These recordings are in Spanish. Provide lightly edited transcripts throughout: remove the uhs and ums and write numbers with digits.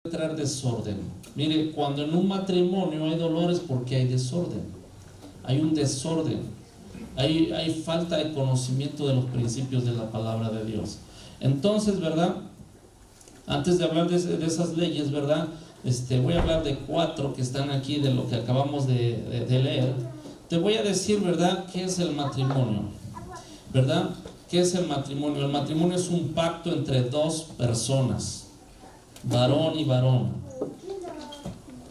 traer desorden. Mire, cuando en un matrimonio hay dolores, porque hay desorden. Hay un desorden. Hay falta de conocimiento de los principios de la palabra de Dios. Entonces, ¿verdad? Antes de hablar de esas leyes, ¿verdad? Voy a hablar de 4 que están aquí de lo que acabamos de leer. Te voy a decir, ¿verdad?, qué es el matrimonio, ¿verdad? ¿Qué es el matrimonio? El matrimonio es un pacto entre 2 personas, varón y varona,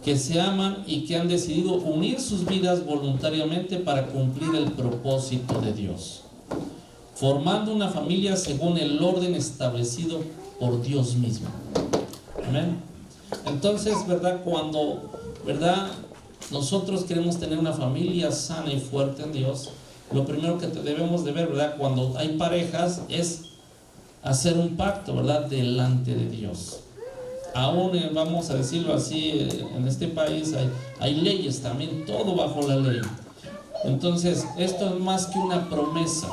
que se aman y que han decidido unir sus vidas voluntariamente para cumplir el propósito de Dios, formando una familia según el orden establecido por Dios mismo. Amén. Entonces, ¿verdad? Cuando, ¿verdad?, nosotros queremos tener una familia sana y fuerte en Dios, lo primero que debemos de ver, ¿verdad?, cuando hay parejas, es hacer un pacto, ¿verdad?, delante de Dios. Aún, vamos a decirlo así, en este país hay leyes también, todo bajo la ley. Entonces, esto es más que una promesa,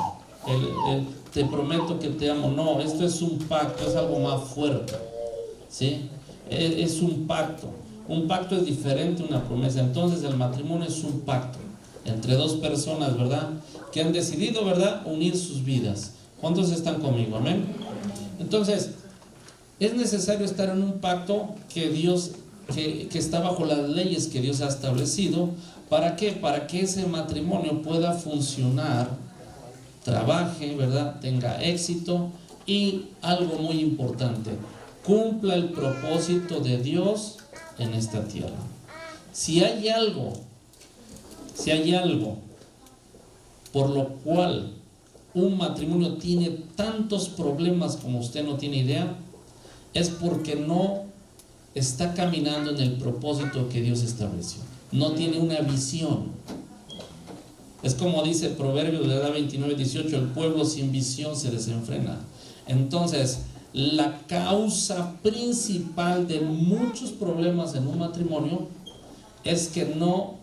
te prometo que te amo. No, esto es un pacto, es algo más fuerte, ¿sí? Es un pacto. Un pacto es diferente a una promesa. Entonces el matrimonio es un pacto entre 2 personas, ¿verdad?, que han decidido, ¿verdad?, unir sus vidas. ¿Cuántos están conmigo? Amén. Entonces, es necesario estar en un pacto que Dios, que está bajo las leyes que Dios ha establecido. ¿Para qué? Para que ese matrimonio pueda funcionar, trabaje, ¿verdad?, tenga éxito y algo muy importante, cumpla el propósito de Dios en esta tierra. Si hay algo por lo cual un matrimonio tiene tantos problemas como usted no tiene idea, es porque no está caminando en el propósito que Dios estableció. No tiene una visión. Es como dice Proverbios de la 29:18, el pueblo sin visión se desenfrena. Entonces, la causa principal de muchos problemas en un matrimonio es que no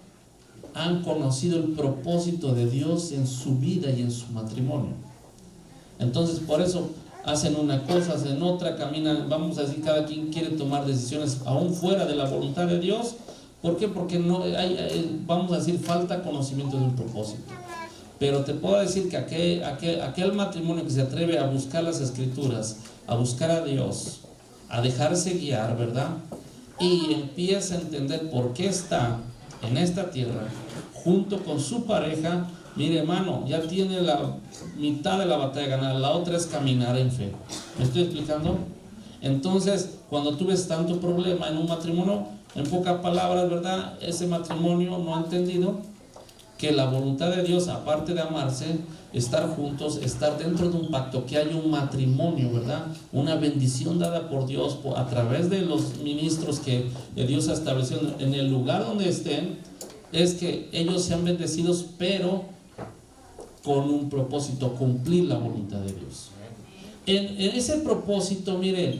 han conocido el propósito de Dios en su vida y en su matrimonio. Entonces, por eso hacen una cosa, hacen otra, caminan, vamos a decir, cada quien quiere tomar decisiones aún fuera de la voluntad de Dios. ¿Por qué? Porque no hay, vamos a decir, falta conocimiento de un propósito. Pero te puedo decir que aquel matrimonio que se atreve a buscar las Escrituras, a buscar a Dios, a dejarse guiar, ¿verdad?, y empieza a entender por qué está en esta tierra junto con su pareja, mire, hermano, ya tiene la mitad de la batalla ganada. La otra es caminar en fe. ¿Me estoy explicando? Entonces, cuando tú ves tanto problema en un matrimonio, en pocas palabras, ¿verdad?, ese matrimonio no ha entendido que la voluntad de Dios, aparte de amarse, estar juntos, estar dentro de un pacto, que haya un matrimonio, ¿verdad?, una bendición dada por Dios a través de los ministros que Dios ha establecido en el lugar donde estén, es que ellos sean bendecidos, pero con un propósito, cumplir la voluntad de Dios. En ese propósito, mire,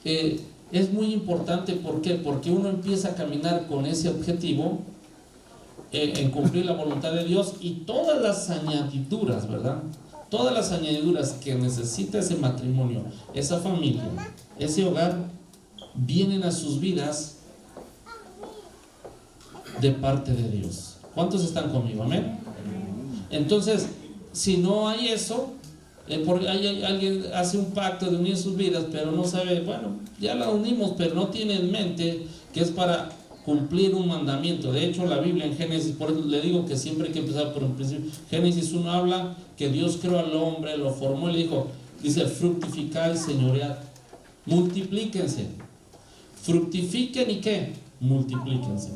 es muy importante. ¿Por qué? Porque uno empieza a caminar con ese objetivo, en cumplir la voluntad de Dios, y todas las añadiduras, ¿verdad?, todas las añadiduras que necesita ese matrimonio, esa familia, ese hogar, vienen a sus vidas de parte de Dios. ¿Cuántos están conmigo? Amén. Entonces, si no hay eso, porque alguien hace un pacto de unir sus vidas, pero no sabe, bueno, ya la unimos, pero no tiene en mente que es para cumplir un mandamiento. De hecho, la Biblia en Génesis, por eso le digo que siempre hay que empezar por un principio. Génesis 1 habla que Dios creó al hombre, lo formó y le dijo, dice, fructificad y señoread, multiplíquense, fructifiquen y ¿qué? Multiplíquense.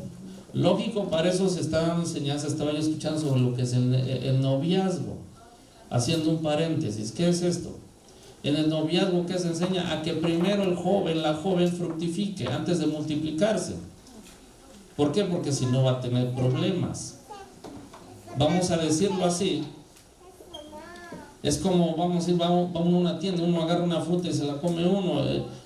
Lógico, para eso se está dando enseñanza. Estaba yo escuchando sobre lo que es el noviazgo, haciendo un paréntesis. ¿Qué es esto? En el noviazgo, ¿qué se enseña? A que primero el joven, la joven fructifique antes de multiplicarse. ¿Por qué? Porque si no va a tener problemas. Vamos a decirlo así. Es como, vamos a decir, vamos a una tienda, uno agarra una fruta y se la come uno.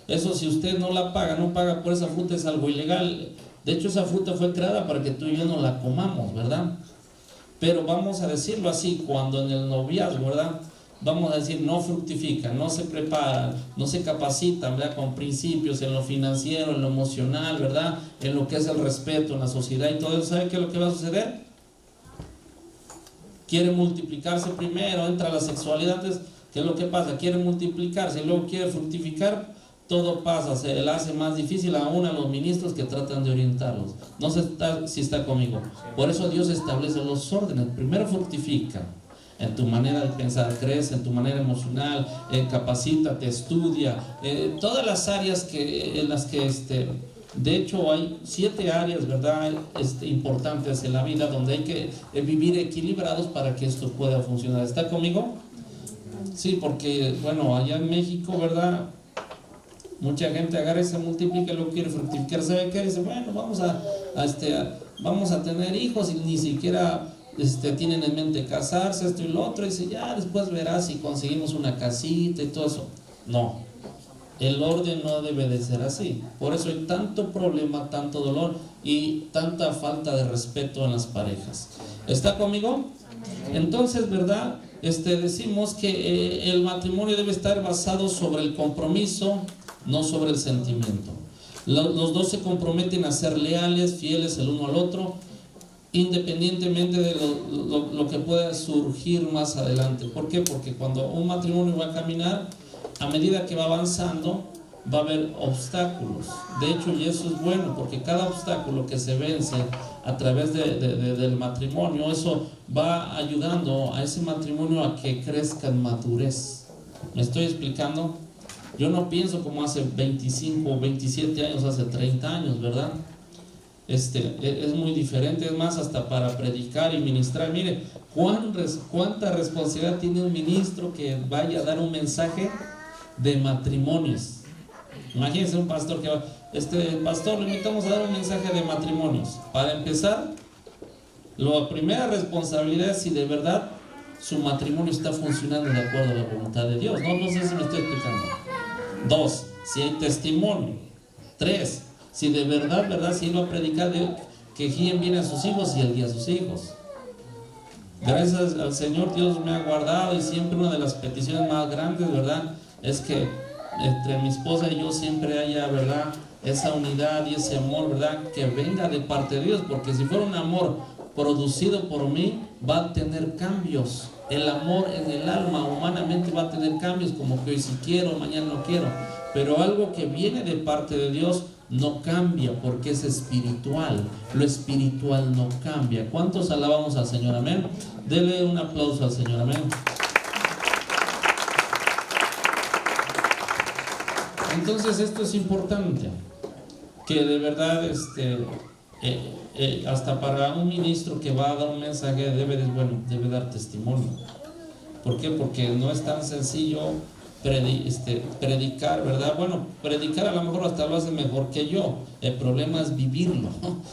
Eso, si usted no la paga, no paga por esa fruta, es algo ilegal. De hecho, esa fruta fue creada para que tú y yo no la comamos, ¿verdad? Pero vamos a decirlo así, cuando en el noviazgo, ¿verdad?, vamos a decir, no fructifican, no se preparan, no se capacitan, ¿verdad?, con principios en lo financiero, en lo emocional, ¿verdad?, en lo que es el respeto en la sociedad y todo eso, ¿sabe qué es lo que va a suceder? Quiere multiplicarse primero, entra la sexualidad, entonces, ¿qué es lo que pasa? Quiere multiplicarse y luego quiere fructificar, todo pasa, se le hace más difícil aún a los ministros que tratan de orientarlos. No sé si está conmigo. Por eso Dios establece los órdenes. Primero fructifica en tu manera de pensar, crece en tu manera emocional, capacítate, estudia, todas las áreas en las que de hecho hay 7 áreas, ¿verdad?, importantes en la vida donde hay que vivir equilibrados para que esto pueda funcionar. ¿Está conmigo? Sí, porque bueno, allá en México, ¿verdad?, mucha gente agarra y se multiplica y lo quiere fructificar. ¿Sabe qué? Dice, bueno, vamos a tener hijos y ni siquiera tienen en mente casarse, esto y lo otro. Y dice, ya después verás si conseguimos una casita y todo eso. No, el orden no debe de ser así. Por eso hay tanto problema, tanto dolor y tanta falta de respeto en las parejas. ¿Está conmigo? Entonces, ¿verdad? Decimos que el matrimonio debe estar basado sobre el compromiso, no sobre el sentimiento. Los dos se comprometen a ser leales, fieles el uno al otro, independientemente de lo que pueda surgir más adelante. ¿Por qué? Porque cuando un matrimonio va a caminar, a medida que va avanzando, va a haber obstáculos. De hecho, y eso es bueno, porque cada obstáculo que se vence a través del matrimonio, eso va ayudando a ese matrimonio a que crezca en madurez. ¿Me estoy explicando? Yo no pienso como hace 25 o 27 años, hace 30 años, ¿verdad? Es muy diferente, es más, hasta para predicar y ministrar. Mire, cuánta responsabilidad tiene un ministro que vaya a dar un mensaje de matrimonios. Imagínense un pastor que va, pastor, le invitamos a dar un mensaje de matrimonios. Para empezar, la primera responsabilidad es si de verdad su matrimonio está funcionando de acuerdo a la voluntad de Dios. No sé si me estoy explicando. 2, si hay testimonio. 3, si de verdad, si él va a predicar que guíen bien a sus hijos y él guía a sus hijos. Gracias al Señor, Dios me ha guardado, y siempre una de las peticiones más grandes, ¿verdad?, es que entre mi esposa y yo siempre haya, ¿verdad?, esa unidad y ese amor, ¿verdad?, que venga de parte de Dios, porque si fuera un amor producido por mí, va a tener cambios. El amor en el alma humanamente va a tener cambios, como que hoy sí quiero, mañana no quiero, pero algo que viene de parte de Dios no cambia, porque es espiritual. Lo espiritual no cambia. ¿Cuántos alabamos al Señor? Amén. Dele un aplauso al Señor. Amén. Entonces esto es importante, que de verdad hasta para un ministro que va a dar un mensaje debe dar testimonio. ¿Por qué? Porque no es tan sencillo predicar, ¿verdad? Bueno, predicar a lo mejor hasta lo hace mejor que yo. El problema es vivirlo.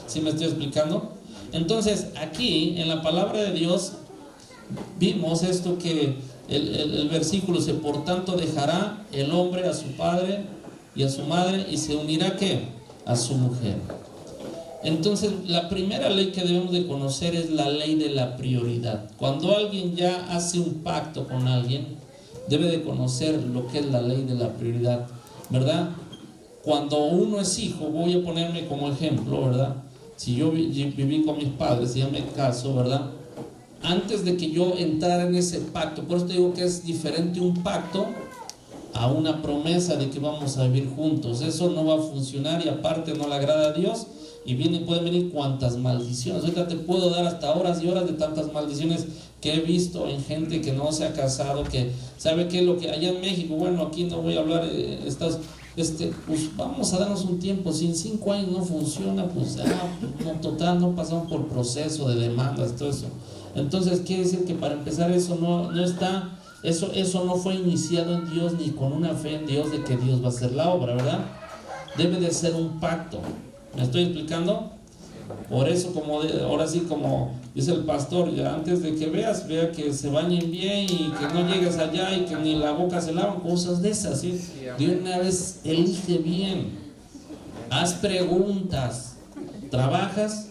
¿Sí me estoy explicando? Entonces aquí en la palabra de Dios vimos esto, que el versículo dice, por tanto dejará el hombre a su padre y a su madre y se unirá, ¿qué?, a su mujer. Entonces la primera ley que debemos de conocer es la ley de la prioridad. Cuando alguien ya hace un pacto con alguien, debe de conocer lo que es la ley de la prioridad, ¿verdad? Cuando uno es hijo, voy a ponerme como ejemplo, ¿verdad? Si yo viví con mis padres y ya me caso, ¿verdad?, antes de que yo entrara en ese pacto, por eso te digo que es diferente un pacto a una promesa de que vamos a vivir juntos. Eso no va a funcionar, y aparte no le agrada a Dios, y pueden venir cuantas maldiciones. Ahorita te puedo dar hasta horas y horas de tantas maldiciones que he visto en gente que no se ha casado, que sabe que lo que allá en México, bueno, aquí no voy a hablar, pues vamos a darnos un tiempo. Si en 5 años no funciona, pues no, total, no pasamos por proceso de demandas, todo eso. Entonces quiere decir que para empezar eso no está, eso no fue iniciado en Dios, ni con una fe en Dios de que Dios va a hacer la obra, ¿verdad? Debe de ser un pacto. ¿Me estoy explicando? Por eso, ahora sí, como dice el pastor, ya antes de que vea que se bañen bien y que no llegues allá y que ni la boca se lavan, cosas de esas, ¿sí? De una vez elige bien, haz preguntas, trabajas,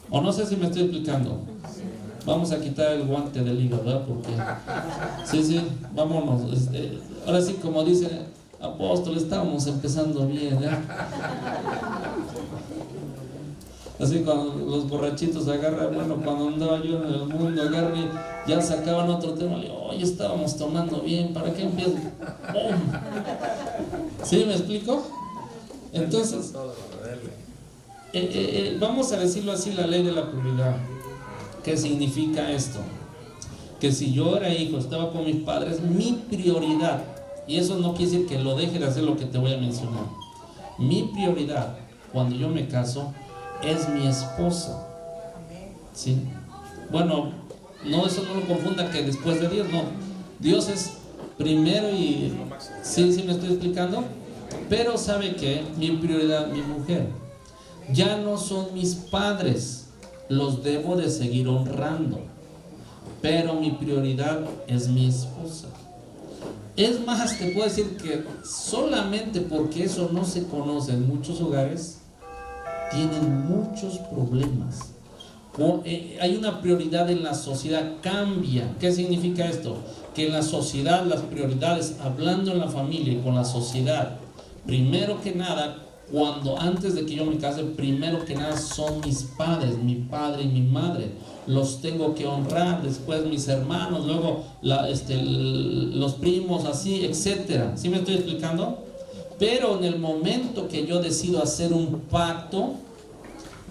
o no sé si me estoy explicando. Vamos a quitar el guante del hígado, ¿verdad? Porque sí, vámonos. Ahora sí, como dice apóstol, estábamos empezando bien, ¿eh? Así cuando los borrachitos agarran, bueno, cuando andaba yo en el mundo, agarran y ya sacaban otro tema, le digo, oye, estábamos tomando bien, ¿para qué empieza? ¡Bum! ¿Sí me explico? Entonces, vamos a decirlo así, la ley de la prioridad. ¿Qué significa esto? Que si yo era hijo, estaba con mis padres, mi prioridad, y eso no quiere decir que lo deje de hacer lo que te voy a mencionar, mi prioridad cuando yo me caso es mi esposa. ¿Sí? Bueno, no, eso no lo confunda que después de Dios, no. Dios es primero y... Sí, me estoy explicando. Pero ¿sabe qué? Mi prioridad, mi mujer. Ya no son mis padres, los debo de seguir honrando, pero mi prioridad es mi esposa. Es más, te puedo decir que solamente porque eso no se conoce en muchos hogares, tienen muchos problemas. Hay una prioridad en la sociedad, cambia. ¿Qué significa esto? Que en la sociedad las prioridades, hablando en la familia y con la sociedad, primero que nada, antes de que yo me case, primero que nada son mis padres, mi padre y mi madre. Los tengo que honrar, después mis hermanos, luego los primos, así, etcétera. ¿Sí me estoy explicando? Pero en el momento que yo decido hacer un pacto,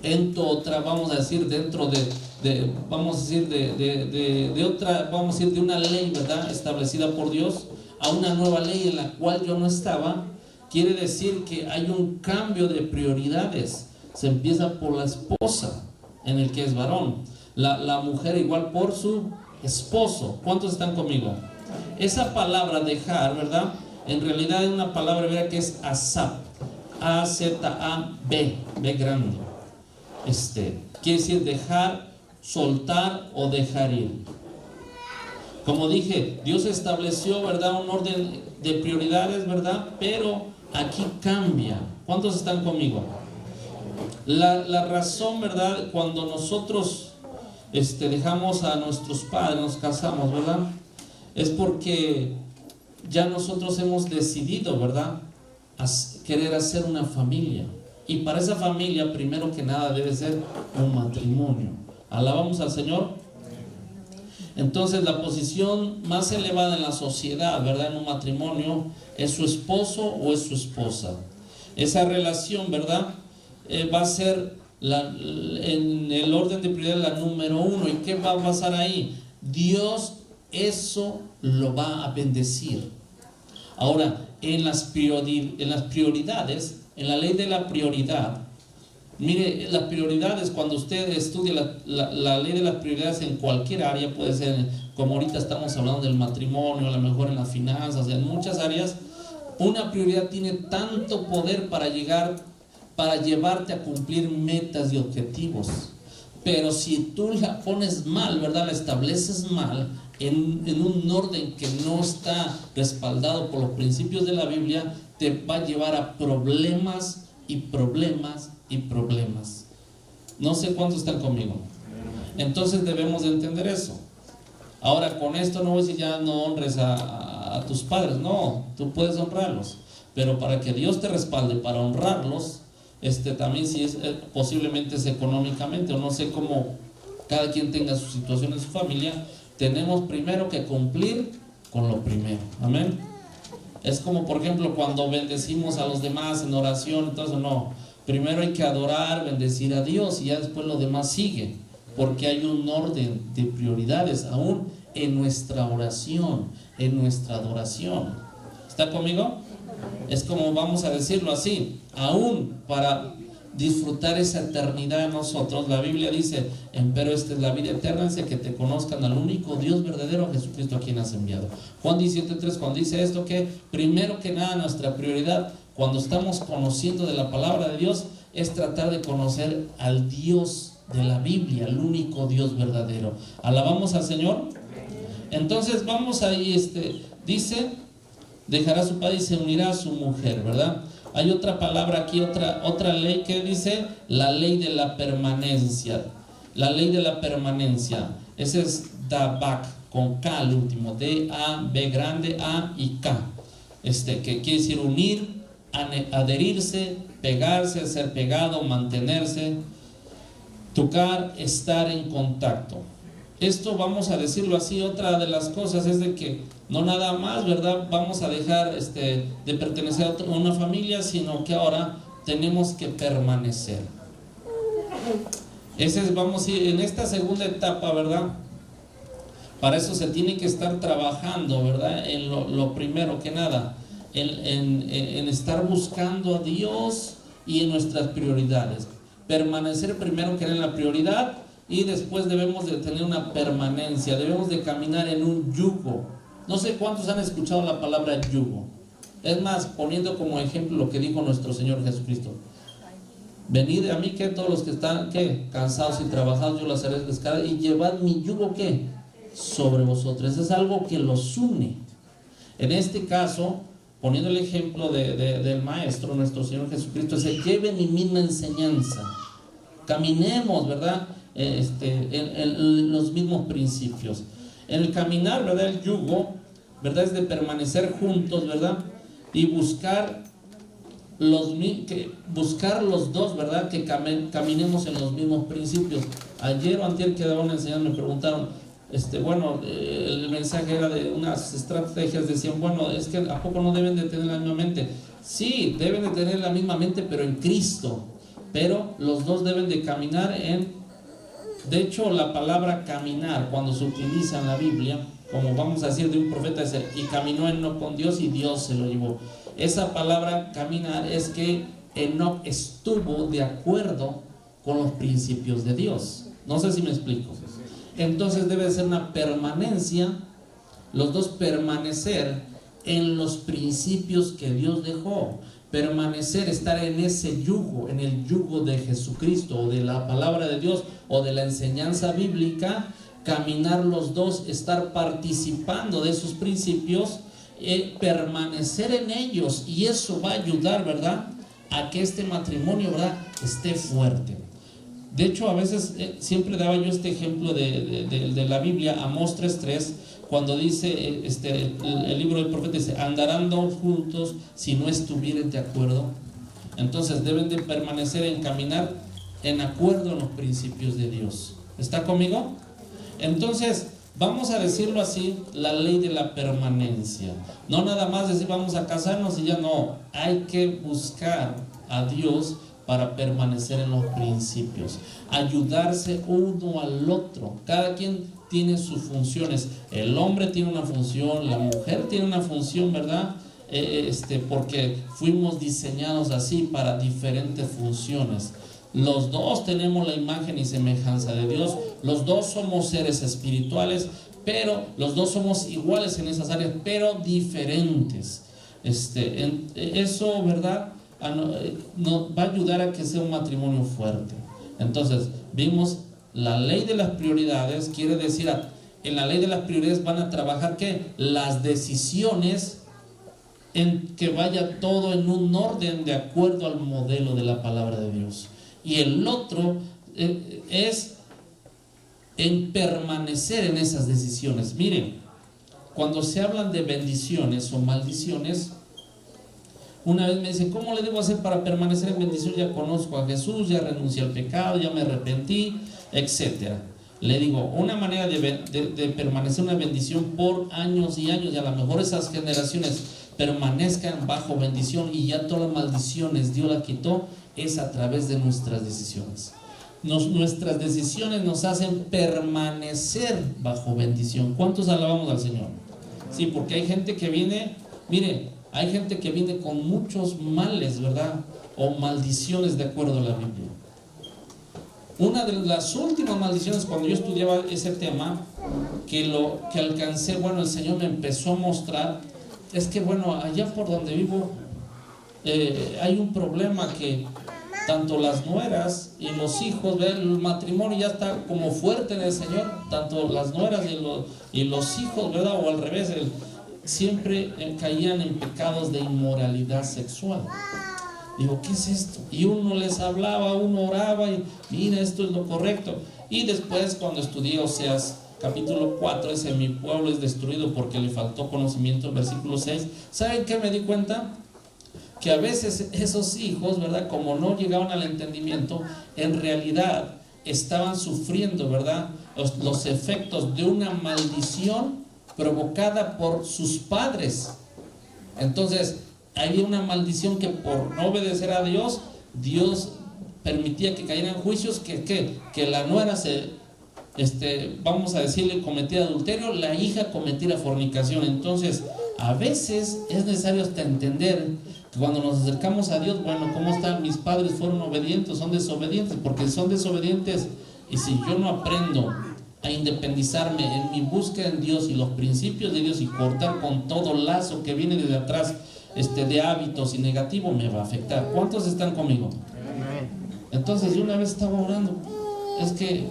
entro otra, vamos a decir, dentro de una ley, ¿verdad?, establecida por Dios, a una nueva ley en la cual yo no estaba, quiere decir que hay un cambio de prioridades. Se empieza por la esposa, en el que es varón, la mujer igual por su esposo. ¿Cuántos están conmigo? Esa palabra dejar, ¿verdad?, en realidad es una palabra hebrea que es azab, A-Z-A-B, B grande. Quiere decir dejar, soltar o dejar ir. Como dije, Dios estableció, ¿verdad?, un orden de prioridades, ¿verdad?, pero aquí cambia. ¿Cuántos están conmigo? La razón, ¿verdad?, cuando nosotros dejamos a nuestros padres, nos casamos, ¿verdad?, es porque ya nosotros hemos decidido, ¿verdad?, querer hacer una familia. Y para esa familia, primero que nada, debe ser un matrimonio. Alabamos al Señor. Entonces, la posición más elevada en la sociedad, ¿verdad?, en un matrimonio, es su esposo o es su esposa. Esa relación, ¿verdad?, va a ser en el orden de prioridad la número uno. ¿Y qué va a pasar ahí? Dios eso lo va a bendecir. Ahora, en las prioridades, en la ley de la prioridad, mire, las prioridades, cuando usted estudia la ley de las prioridades en cualquier área, puede ser, como ahorita estamos hablando del matrimonio, a lo mejor en las finanzas, en muchas áreas, una prioridad tiene tanto poder para llevarte a cumplir metas y objetivos. Pero si tú la pones mal, ¿verdad?, la estableces mal, en un orden que no está respaldado por los principios de la Biblia, te va a llevar a problemas y problemas y problemas. No sé cuántos están conmigo. Entonces debemos de entender eso. Ahora, con esto no voy a decir ya no honres a tus padres. No, tú puedes honrarlos, pero para que Dios te respalde para honrarlos, también si es posiblemente es económicamente, o no sé cómo cada quien tenga su situación en su familia, tenemos primero que cumplir con lo primero. Amén. Es como, por ejemplo, cuando bendecimos a los demás en oración. Entonces, no, primero hay que adorar, bendecir a Dios, y ya después lo demás sigue, porque hay un orden de prioridades aún en nuestra oración, en nuestra adoración. ¿Está conmigo? Es como, vamos a decirlo así, aún para disfrutar esa eternidad en nosotros, la Biblia dice, pero esta es la vida eterna, es que te conozcan al único Dios verdadero, Jesucristo, a quien has enviado. Juan 17:3, cuando dice esto, que primero que nada nuestra prioridad cuando estamos conociendo de la palabra de Dios es tratar de conocer al Dios de la Biblia, el único Dios verdadero. Alabamos al Señor. Entonces vamos ahí, dice, dejará a su padre y se unirá a su mujer, ¿verdad? Hay otra palabra aquí, otra ley que dice la ley de la permanencia. La ley de la permanencia. Ese es Dabak, con K al último, D-A-B grande, A y K. Que quiere decir unir, adherirse, pegarse, ser pegado, mantenerse. Tocar, estar en contacto. Esto, vamos a decirlo así, otra de las cosas es de que no nada más, ¿verdad?, vamos a dejar de pertenecer a una familia, sino que ahora tenemos que permanecer. Vamos a ir en esta segunda etapa, ¿verdad? Para eso se tiene que estar trabajando, ¿verdad? En lo primero que nada, en estar buscando a Dios y en nuestras prioridades. Permanecer primero que en la prioridad, y después debemos de tener una permanencia, debemos de caminar en un yugo. No sé cuántos han escuchado la palabra yugo. Es más, poniendo como ejemplo lo que dijo nuestro Señor Jesucristo: venid a mí, que todos los que están cansados y trabajados, yo los haré descansar, y llevad mi yugo sobre vosotros. Es algo que los une. En este caso, poniendo el ejemplo del Maestro, nuestro Señor Jesucristo, lleven mi misma enseñanza, caminemos, ¿verdad?, en los mismos principios. En el caminar, ¿verdad?, el yugo, ¿verdad?, es de permanecer juntos, ¿verdad?, y buscar los dos, ¿verdad?, que caminemos en los mismos principios. Ayer o antier que daban enseñando, me preguntaron, el mensaje era de unas estrategias, decían, bueno, es que ¿a poco no deben de tener la misma mente? Sí, deben de tener la misma mente, pero en Cristo. Pero los dos deben de caminar de hecho, la palabra caminar, cuando se utiliza en la Biblia, como vamos a decir de un profeta, es y caminó Enoc con Dios y Dios se lo llevó. Esa palabra caminar es que Enoc estuvo de acuerdo con los principios de Dios. No sé si me explico. Entonces debe ser una permanencia, los dos permanecer en los principios que Dios dejó. Permanecer, estar en ese yugo, en el yugo de Jesucristo, o de la palabra de Dios, o de la enseñanza bíblica. Caminar los dos, estar participando de esos principios, permanecer en ellos, y eso va a ayudar, ¿verdad?, a que este matrimonio, ¿verdad?, esté fuerte. De hecho, a veces siempre daba yo este ejemplo de la Biblia, Amós 3:3, cuando dice, el libro del profeta dice, andarán dos juntos si no estuvieren de acuerdo. Entonces deben de permanecer en caminar en acuerdo en los principios de Dios. ¿Está conmigo? Entonces, vamos a decirlo así, la ley de la permanencia. No nada más decir vamos a casarnos y ya no. Hay que buscar a Dios para permanecer en los principios, ayudarse uno al otro. Cada quien tiene sus funciones. El hombre tiene una función, la mujer tiene una función, ¿verdad? Porque fuimos diseñados así para diferentes funciones. Los dos tenemos la imagen y semejanza de Dios. Los dos somos seres espirituales, pero los dos somos iguales en esas áreas, pero diferentes. Eso, ¿verdad?, nos va a ayudar a que sea un matrimonio fuerte. Entonces, vimos la ley de las prioridades. Quiere decir, en la ley de las prioridades van a trabajar las decisiones, en que vaya todo en un orden de acuerdo al modelo de la palabra de Dios. Y el otro es en permanecer en esas decisiones. Miren, cuando se hablan de bendiciones o maldiciones, una vez me dicen, ¿cómo le debo hacer para permanecer en bendición? Ya conozco a Jesús, ya renuncié al pecado, ya me arrepentí, etc. Le digo, una manera de permanecer una bendición por años y años, y a lo mejor esas generaciones permanezcan bajo bendición y ya todas las maldiciones Dios las quitó, es a través de nuestras decisiones. Nuestras decisiones nos hacen permanecer bajo bendición. ¿Cuántos alabamos al Señor? Sí, porque hay gente que viene, mire, hay gente que viene con muchos males, ¿verdad?, o maldiciones de acuerdo a la Biblia. Una de las últimas maldiciones, cuando yo estudiaba ese tema, que alcancé, el Señor me empezó a mostrar, es que allá por donde vivo hay un problema, que tanto las nueras y los hijos, el matrimonio ya está como fuerte en el Señor, tanto las nueras y los hijos, ¿verdad?, o al revés, siempre caían en pecados de inmoralidad sexual. Digo, ¿qué es esto? Y uno les hablaba, uno oraba y mira, esto es lo correcto. Y después, cuando estudié Oseas capítulo 4, dice: mi pueblo es destruido porque le faltó conocimiento. Versículo 6. ¿Saben qué me di cuenta? Que a veces esos hijos, ¿verdad?, como no llegaban al entendimiento, en realidad estaban sufriendo, ¿verdad?, los efectos de una maldición provocada por sus padres. Entonces había una maldición que por no obedecer a Dios, Dios permitía que cayeran juicios, que la nuera vamos a decirle, cometía adulterio, la hija cometiera fornicación. Entonces a veces es necesario hasta entender que cuando nos acercamos a Dios, bueno, ¿cómo están? Mis padres fueron obedientes, son desobedientes, porque son desobedientes. Y si yo no aprendo a independizarme en mi búsqueda en Dios y los principios de Dios, y cortar con todo lazo que viene desde atrás, de hábitos y negativo, me va a afectar. ¿Cuántos están conmigo? Entonces yo una vez estaba orando, es que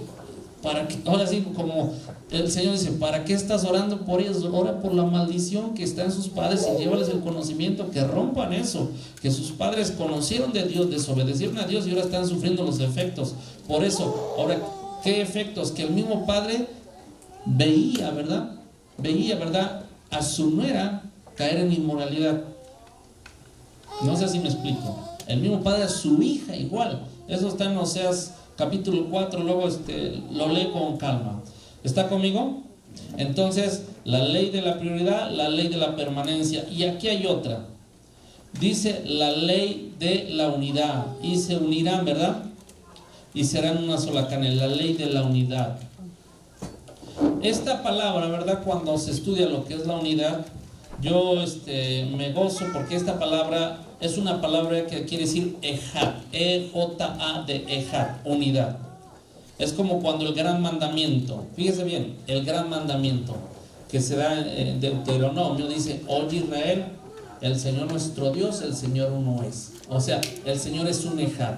ahora sí, como el Señor dice, ¿para qué estás orando por ellos? Ora por la maldición que está en sus padres y llévales el conocimiento, que rompan eso, que sus padres conocieron de Dios, desobedecieron a Dios y ahora están sufriendo los efectos. Por eso, ahora, ¿qué efectos? Que el mismo padre veía, ¿verdad? A su nuera caer en inmoralidad. No sé si me explico. El mismo padre a su hija igual. Eso está en Oseas capítulo 4, luego lo lee con calma. ¿Está conmigo? Entonces, la ley de la prioridad, la ley de la permanencia. Y aquí hay otra. Dice la ley de la unidad. Y se unirán, ¿verdad? Y serán una sola carne. La ley de la unidad. Esta palabra, ¿verdad?, cuando se estudia lo que es la unidad, yo me gozo porque esta palabra es una palabra que quiere decir ejad, E-J-A de ejad, unidad. Es como cuando el gran mandamiento, fíjese bien, el gran mandamiento que se da en Deuteronomio dice: oye Israel, el Señor nuestro Dios, el Señor uno es. O sea, el Señor es un ejad.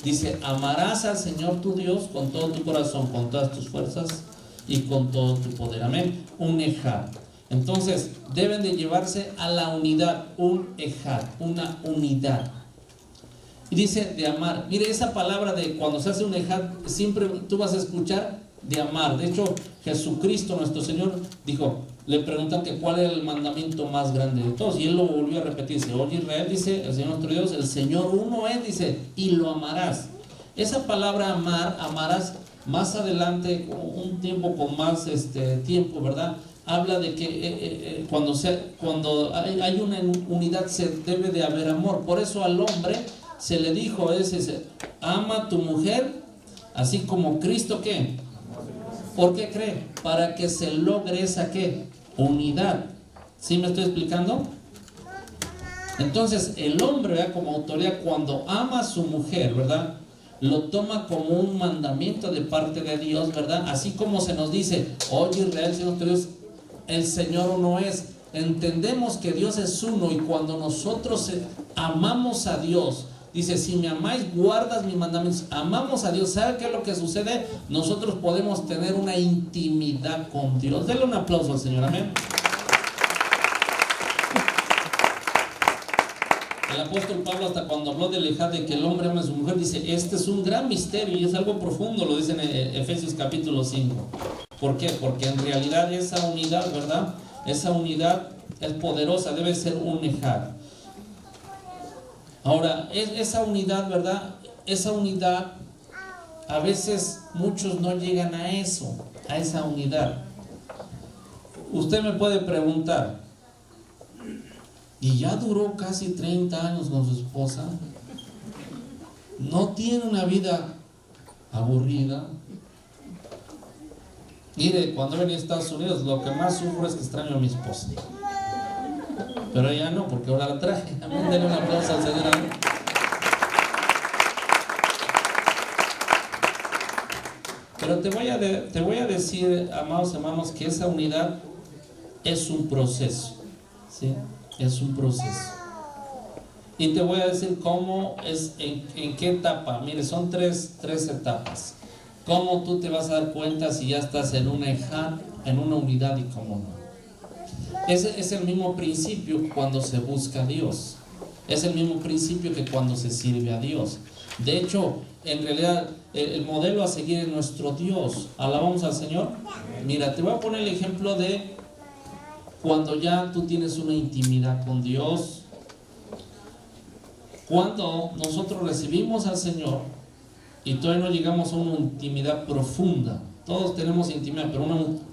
Dice: amarás al Señor tu Dios con todo tu corazón, con todas tus fuerzas y con todo tu poder. Amén. Un ejad. Entonces deben de llevarse a la unidad, un ejad, una unidad. Y dice de amar. Mire, esa palabra de cuando se hace un ejad, siempre tú vas a escuchar de amar. De hecho, Jesucristo nuestro Señor dijo, le preguntan que cuál era el mandamiento más grande de todos, y él lo volvió a repetir. Dice: oye Israel, dice el Señor nuestro Dios, el Señor uno es, dice, y lo amarás. Esa palabra amar, amarás, más adelante, un tiempo con más tiempo, ¿verdad?, habla de que cuando hay una unidad se debe de haber amor. Por eso al hombre se le dijo ama a tu mujer así como Cristo, ¿qué? ¿Por qué cree? Para que se logre esa, ¿qué? Unidad. ¿Sí me estoy explicando? Entonces el hombre, ¿verdad?, como autoridad, cuando ama a su mujer, ¿verdad?, lo toma como un mandamiento de parte de Dios, ¿verdad? Así como se nos dice: oye Israel, Señor Dios, el Señor uno es. Entendemos que Dios es uno, y cuando nosotros amamos a Dios, dice: si me amáis, guardas mis mandamientos. Amamos a Dios. ¿Sabe qué es lo que sucede? Nosotros podemos tener una intimidad con Dios. Denle un aplauso al Señor. Amén. El apóstol Pablo, hasta cuando habló del ejad, de que el hombre ama a su mujer, dice: este es un gran misterio y es algo profundo. Lo dice en Efesios capítulo 5. ¿Por qué? Porque en realidad esa unidad, ¿verdad?, esa unidad es poderosa, debe ser un ejad. Ahora, esa unidad, ¿verdad?, esa unidad, a veces muchos no llegan a eso, a esa unidad. Usted me puede preguntar: ¿y ya duró casi 30 años con su esposa? ¿No tiene una vida aburrida? Mire, cuando venía a Estados Unidos, lo que más sufro es que extraño a mi esposa. Pero ya no, porque ahora la traje. Amén, denle un aplauso al Señor. Pero te voy a decir, amados hermanos, que esa unidad es un proceso, ¿sí? Es un proceso. Y te voy a decir cómo es, en qué etapa. Mire, son tres etapas. ¿Cómo tú te vas a dar cuenta si ya estás en una ejad, en una unidad, y cómo no? Ese es el mismo principio cuando se busca a Dios. Es el mismo principio que cuando se sirve a Dios. De hecho, en realidad, el modelo a seguir es nuestro Dios. Alabamos al Señor. Mira, te voy a poner el ejemplo de cuando ya tú tienes una intimidad con Dios. Cuando nosotros recibimos al Señor y todavía no llegamos a una intimidad profunda. Todos tenemos intimidad, pero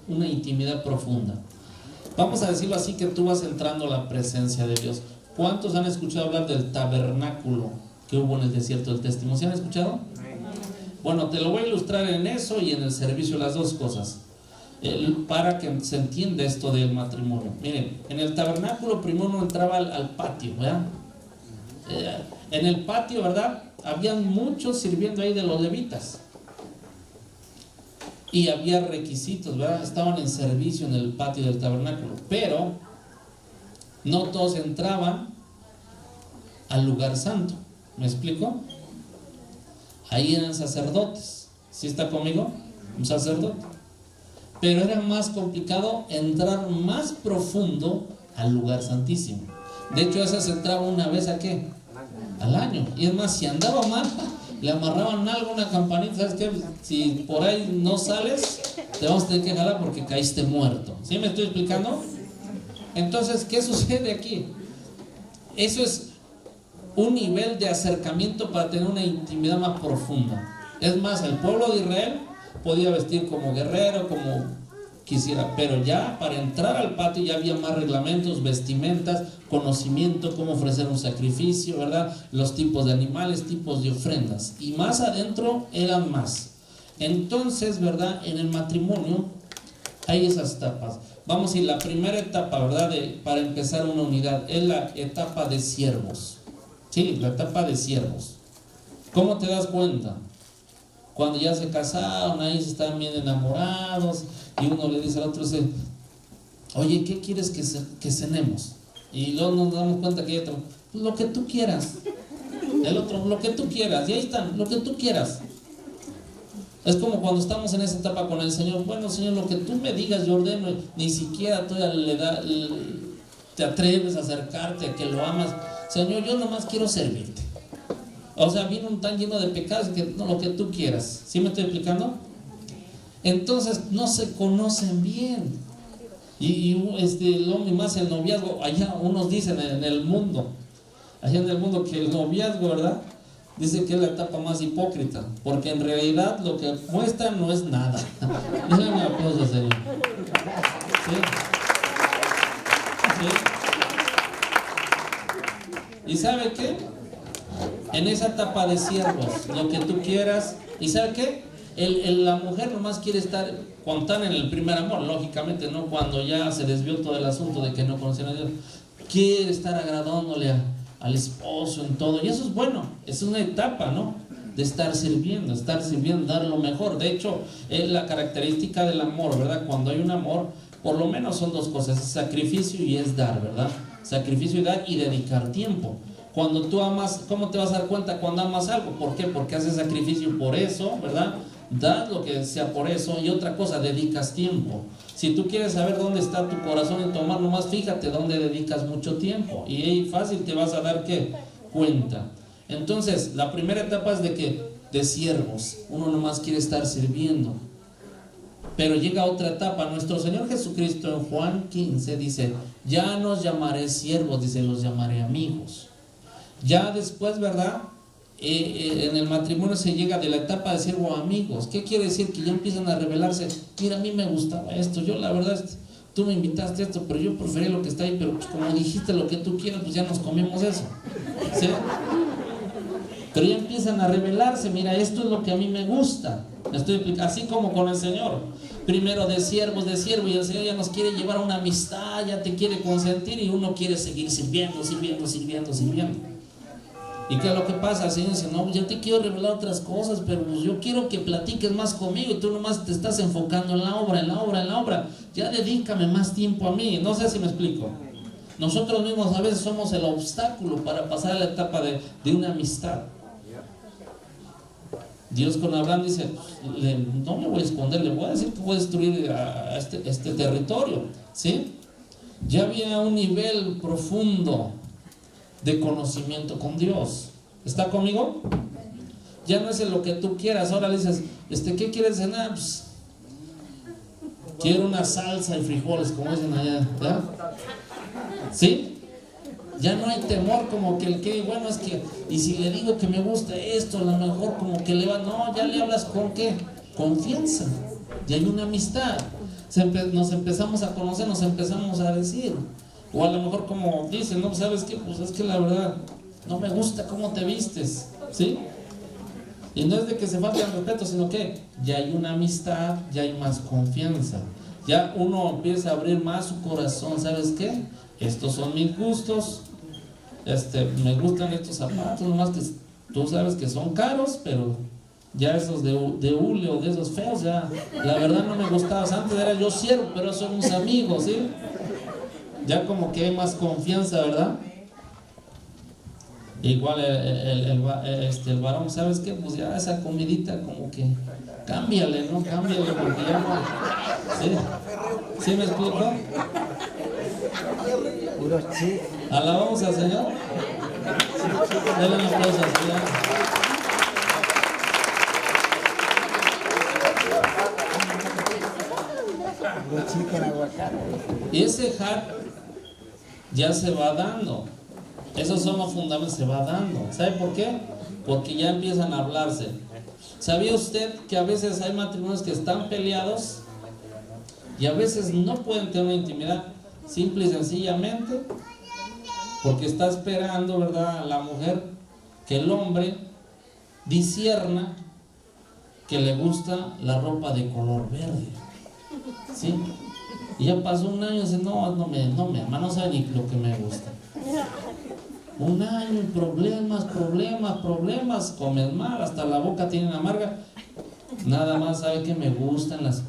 una intimidad profunda. Vamos a decirlo así, que tú vas entrando a la presencia de Dios. ¿Cuántos han escuchado hablar del tabernáculo que hubo en el desierto del testimonio? ¿Sí han escuchado? Bueno, te lo voy a ilustrar en eso y en el servicio, las dos cosas, para que se entienda esto del matrimonio. Miren, en el tabernáculo primero uno entraba al patio, ¿verdad? En el patio, ¿verdad? Habían muchos sirviendo ahí de los levitas. Y había requisitos, ¿verdad? Estaban en servicio en el patio del tabernáculo. Pero no todos entraban al lugar santo. ¿Me explico? Ahí eran sacerdotes. ¿Sí está conmigo? Un sacerdote. Pero era más complicado entrar más profundo al lugar santísimo. De hecho, esa se entraba una vez ¿a qué? Al año. Y es más, si andaba mal, le amarraban algo, una campanita. ¿Sabes qué? Si por ahí no sales, te vamos a tener que jalar porque caíste muerto. ¿Sí me estoy explicando? Entonces, ¿qué sucede aquí? Eso es un nivel de acercamiento para tener una intimidad más profunda. Es más, el pueblo de Israel podía vestir como guerrero, como quisiera, pero ya para entrar al patio ya había más reglamentos, vestimentas, conocimiento, cómo ofrecer un sacrificio, ¿verdad? Los tipos de animales, tipos de ofrendas, y más adentro eran más. Entonces, ¿verdad? En el matrimonio hay esas etapas. Vamos a ir, la primera etapa, ¿verdad? Para empezar una unidad es la etapa de siervos. Sí, la etapa de siervos. ¿Cómo te das cuenta? Cuando ya se casaron, ahí se están bien enamorados, y uno le dice al otro, dice, oye, ¿qué quieres que cenemos? Y luego nos damos cuenta que hay otro, lo que tú quieras. El otro, lo que tú quieras. Y ahí están, lo que tú quieras. Es como cuando estamos en esa etapa con el Señor. Bueno, Señor, lo que tú me digas, yo ordeno. Ni siquiera tú te atreves a acercarte, a que lo amas. Señor, yo nomás quiero servirte. O sea, vino tan lleno de pecados que no, lo que tú quieras. ¿Sí me estoy explicando? Entonces no se conocen bien. Y más el noviazgo, allá unos dicen en el mundo, allá en el mundo, que el noviazgo, ¿verdad? Dice que es la etapa más hipócrita, porque en realidad lo que muestra no es nada. Déjame un aplauso, Señor. ¿Sí? ¿Sí? ¿Y sabe qué? En esa etapa de siervos, lo que tú quieras. ¿Y sabe qué? La mujer nomás quiere estar, cuando están en el primer amor, lógicamente, ¿no? Cuando ya se desvió todo el asunto de que no conocían a Dios, quiere estar agradándole al esposo en todo. Y eso es bueno, es una etapa, ¿no? De estar sirviendo, dar lo mejor. De hecho, es la característica del amor, ¿verdad? Cuando hay un amor, por lo menos son dos cosas: es sacrificio y es dar, ¿verdad? Sacrificio y dar, y dedicar tiempo. Cuando tú amas, ¿cómo te vas a dar cuenta cuando amas algo? ¿Por qué? Porque haces sacrificio por eso, ¿verdad? Das lo que sea por eso. Y otra cosa, dedicas tiempo. Si tú quieres saber dónde está tu corazón en tu amor, nomás fíjate dónde dedicas mucho tiempo. Y ahí fácil te vas a dar, ¿qué? Cuenta. Entonces, la primera etapa es de siervos. Uno nomás quiere estar sirviendo. Pero llega otra etapa. Nuestro Señor Jesucristo en Juan 15 dice, ya no os llamaré siervos, dice, los llamaré amigos. Ya después, ¿verdad? En el matrimonio se llega de la etapa de siervo a amigos. ¿Qué quiere decir? Que ya empiezan a revelarse. Mira, a mí me gustaba esto, yo la verdad, tú me invitaste a esto, pero yo preferí lo que está ahí, pero pues como dijiste lo que tú quieras, pues ya nos comimos eso. ¿Sí? Pero ya empiezan a revelarse. Mira, esto es lo que a mí me gusta. Así como con el Señor. Primero de siervo, y el Señor ya nos quiere llevar a una amistad, ya te quiere consentir, y uno quiere seguir sirviendo. ¿Y qué es lo que pasa? El Señor dice, no, yo te quiero revelar otras cosas, pero pues yo quiero que platiques más conmigo, y tú nomás te estás enfocando en la obra. Ya dedícame más tiempo a mí. No sé si me explico. Nosotros mismos a veces somos el obstáculo para pasar a la etapa de una amistad. Dios con Abraham dice, no me voy a esconder, le voy a decir que voy a destruir a este territorio. ¿Sí? Ya había un nivel profundo de conocimiento con Dios. ¿Está conmigo? ya no es lo que tú quieras. Ahora le dices, ¿qué quieres cenar? Pues, quiero una salsa y frijoles, como dicen allá, ¿verdad? ¿Sí? Ya no hay temor como que bueno, es que, y si le digo que me gusta esto, a lo mejor como que le va, no, ya le hablas con ¿qué? Confianza. Y hay una amistad. Nos empezamos a conocer, nos empezamos a decir. O a lo mejor como dicen, no, ¿sabes qué? Pues es que la verdad, no me gusta cómo te vistes, ¿sí? Y no es de que se falte el respeto, sino que ya hay una amistad, ya hay más confianza. Ya uno empieza a abrir más su corazón, ¿sabes qué? Estos son mis gustos, me gustan estos zapatos, nomás que tú sabes que son caros, pero ya esos de hule o de esos feos, ya la verdad no me gustaban. Antes era yo siervo, pero somos amigos, ¿sí? Ya como que hay más confianza, ¿verdad? Igual el varón, ¿sabes qué? Pues ya esa comidita como que cámbiale, ¿no? Cámbiale porque ya no. ¿Sí? ¿Sí me explico? Alabamos al Señor. Denle un aplauso al Señor. Y ese hack ya se va dando. Esos son los fundamentos, se va dando. ¿Sabe por qué? Porque ya empiezan a hablarse. ¿Sabía usted que a veces hay matrimonios que están peleados y a veces no pueden tener una intimidad? Simple y sencillamente porque está esperando, ¿verdad?, la mujer que el hombre discierna que le gusta la ropa de color verde, ¿sí? Y ya pasó un año y dice, no me ama, no sabe ni lo que me gusta. Un año y problemas, comes mal, hasta la boca tiene amarga. Nada más sabe que me gustan las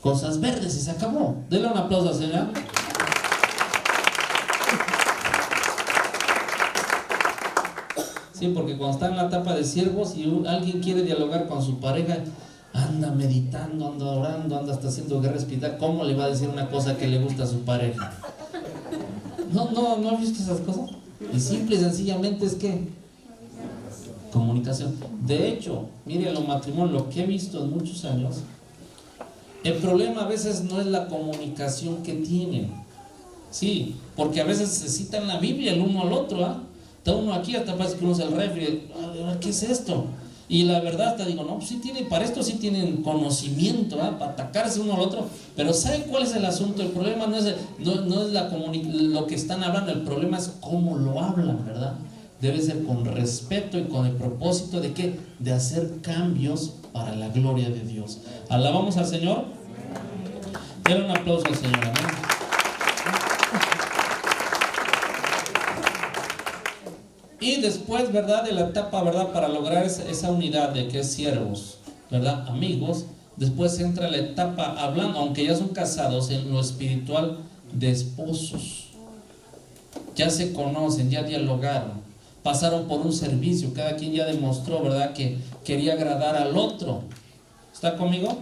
cosas verdes y se acabó. Denle un aplauso al Señor. Sí, porque cuando está en la etapa de siervos y alguien quiere dialogar con su pareja, anda meditando, anda orando, anda hasta haciendo guerra espiritual. ¿Cómo le va a decir una cosa que le gusta a su pareja? ¿No has visto esas cosas? Y simple y sencillamente es que comunicación. De hecho, miren los matrimonios, lo que he visto en muchos años, el problema a veces no es la comunicación que tienen. Sí, porque a veces se citan la Biblia el uno al otro, ¿ah? Está uno aquí, hasta parece que uno es el refri. ¿Qué es esto? Y la verdad hasta digo, no, pues sí tiene, para esto sí tienen conocimiento, ¿eh? Para atacarse uno al otro. Pero ¿sabe cuál es el asunto? El problema no es lo que están hablando, el problema es cómo lo hablan, ¿verdad? Debe ser con respeto y con el propósito de ¿qué? De hacer cambios para la gloria de Dios. ¿Alabamos al Señor? Denle un aplauso al Señor, amén. Y después, ¿verdad?, de la etapa, ¿verdad?, para lograr esa unidad de que es siervos, ¿verdad?, amigos, después entra la etapa hablando, aunque ya son casados, en lo espiritual de esposos. Ya se conocen, ya dialogaron, pasaron por un servicio, cada quien ya demostró, ¿verdad?, que quería agradar al otro. ¿Está conmigo?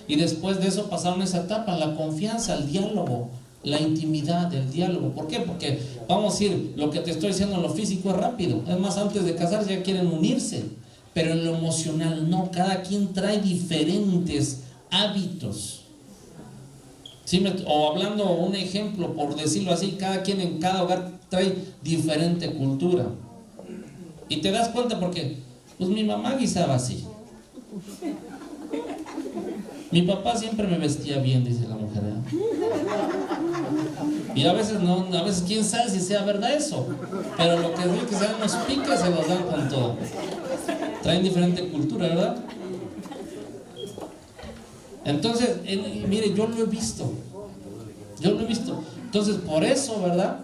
Y después de eso pasaron esa etapa, la confianza, el diálogo, la intimidad, el diálogo. ¿Por qué? Porque vamos a decir, lo que te estoy diciendo en lo físico es rápido. Es más, antes de casarse ya quieren unirse. Pero en lo emocional no, cada quien trae diferentes hábitos. ¿Sí? O hablando un ejemplo, por decirlo así, cada quien en cada hogar trae diferente cultura. Y te das cuenta porque, pues mi mamá guisaba así. Mi papá siempre me vestía bien, dice la mujer, ¿eh? Y a veces no, a veces quién sabe si sea verdad eso. Pero lo que es que sean los piques se los dan con todo. Traen diferente cultura, ¿verdad? Entonces, mire, yo lo he visto. Entonces, por eso, ¿verdad?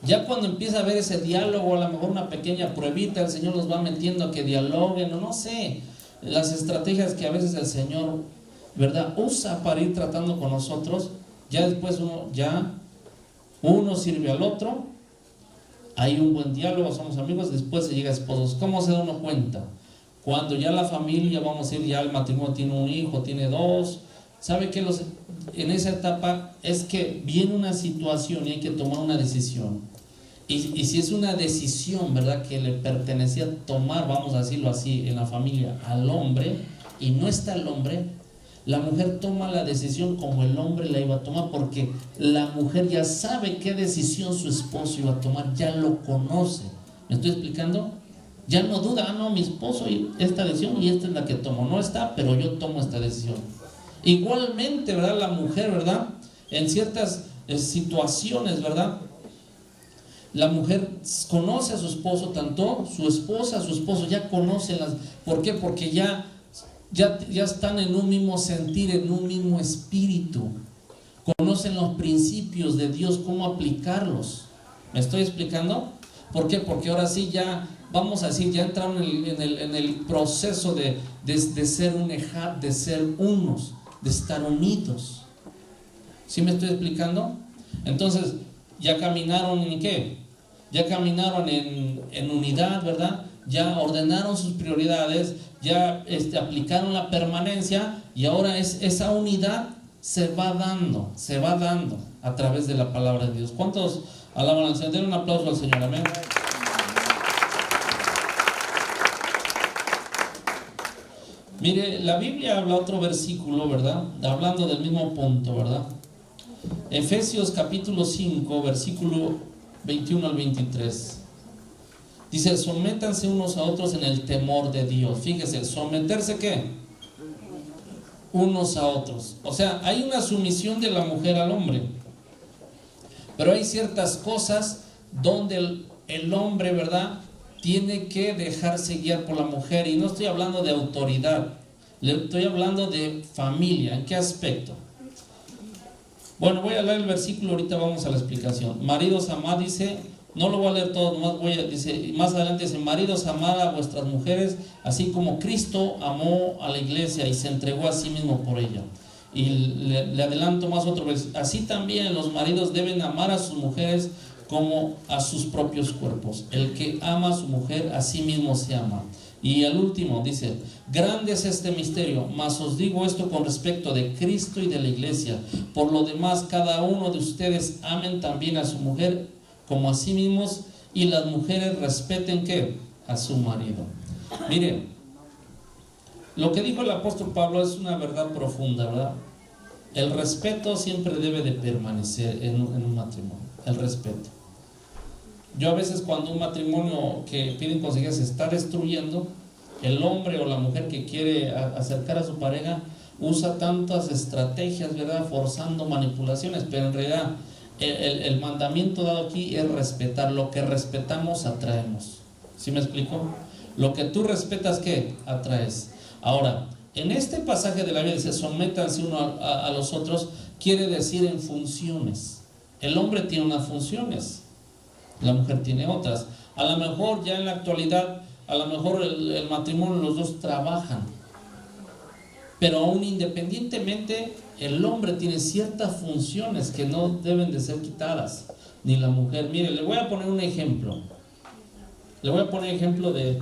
Ya cuando empieza a haber ese diálogo, a lo mejor una pequeña pruebita, el Señor los va metiendo a que dialoguen, o no sé, las estrategias que a veces el Señor, ¿verdad?, usa para ir tratando con nosotros. Ya después uno sirve al otro, hay un buen diálogo, somos amigos, después se llega a esposos. ¿Cómo se da uno cuenta? Cuando ya la familia, vamos a decir, ya el matrimonio tiene un hijo, tiene dos. ¿Sabe qué? En esa etapa es que viene una situación y hay que tomar una decisión. Y si es una decisión, ¿verdad?, que le pertenecía tomar, vamos a decirlo así, en la familia al hombre, y no está el hombre, la mujer toma la decisión como el hombre la iba a tomar, porque la mujer ya sabe qué decisión su esposo iba a tomar, ya lo conoce. ¿Me estoy explicando? Ya no duda, no, mi esposo esta decisión y esta es la que tomo. No está, pero yo tomo esta decisión. Igualmente, ¿verdad?, la mujer, ¿verdad?, en ciertas situaciones, ¿verdad?, la mujer conoce a su esposo, tanto su esposa, su esposo ya conocen las. ¿Por qué? Porque ya están en un mismo sentir, en un mismo espíritu. Conocen los principios de Dios, cómo aplicarlos. ¿Me estoy explicando? ¿Por qué? Porque ahora sí ya, vamos a decir, ya entraron en el proceso de ser un ejad, de ser unos, de estar unidos. ¿Sí me estoy explicando? Entonces, ya caminaron en ¿qué? Ya caminaron en unidad, ¿verdad? Ya ordenaron sus prioridades, ya aplicaron la permanencia, y ahora esa unidad se va dando a través de la palabra de Dios. ¿Cuántos alaban al Señor? Den un aplauso al Señor, amén. Mire, la Biblia habla otro versículo, ¿verdad?, hablando del mismo punto, ¿verdad? Efesios capítulo 5, versículo 21 al 23. Dice: sométanse unos a otros en el temor de Dios. Fíjese, someterse ¿qué? Unos a otros. O sea, hay una sumisión de la mujer al hombre, pero hay ciertas cosas donde el hombre, ¿verdad?, tiene que dejarse guiar por la mujer. Y no estoy hablando de autoridad, le estoy hablando de familia. ¿En qué aspecto? Bueno, voy a leer el versículo, ahorita vamos a la explicación. Maridos, amad, dice, no lo voy a leer todo, dice, más adelante dice: maridos, amad a vuestras mujeres, así como Cristo amó a la iglesia y se entregó a sí mismo por ella. Y le adelanto más otro versículo: así también los maridos deben amar a sus mujeres como a sus propios cuerpos. El que ama a su mujer, a sí mismo se ama. Y el último dice: grande es este misterio, mas os digo esto con respecto de Cristo y de la iglesia. Por lo demás, cada uno de ustedes amen también a su mujer como a sí mismos, y las mujeres respeten ¿qué? A su marido. Miren, lo que dijo el apóstol Pablo es una verdad profunda, ¿verdad? El respeto siempre debe de permanecer en un matrimonio. El respeto. Yo a veces, cuando un matrimonio que piden consejería se está destruyendo, el hombre o la mujer que quiere acercar a su pareja usa tantas estrategias, ¿verdad?, forzando manipulaciones, pero en realidad el mandamiento dado aquí es respetar. Lo que respetamos atraemos. ¿Sí me explico? Lo que tú respetas, ¿qué? Atraes. Ahora, en este pasaje de la Biblia dice: sométanse uno a los otros, quiere decir en funciones. El hombre tiene unas funciones, la mujer tiene otras. A lo mejor ya en la actualidad, a lo mejor el matrimonio, los dos trabajan, pero aún independientemente, el hombre tiene ciertas funciones que no deben de ser quitadas, ni la mujer. Mire, le voy a poner un ejemplo. Le voy a poner ejemplo de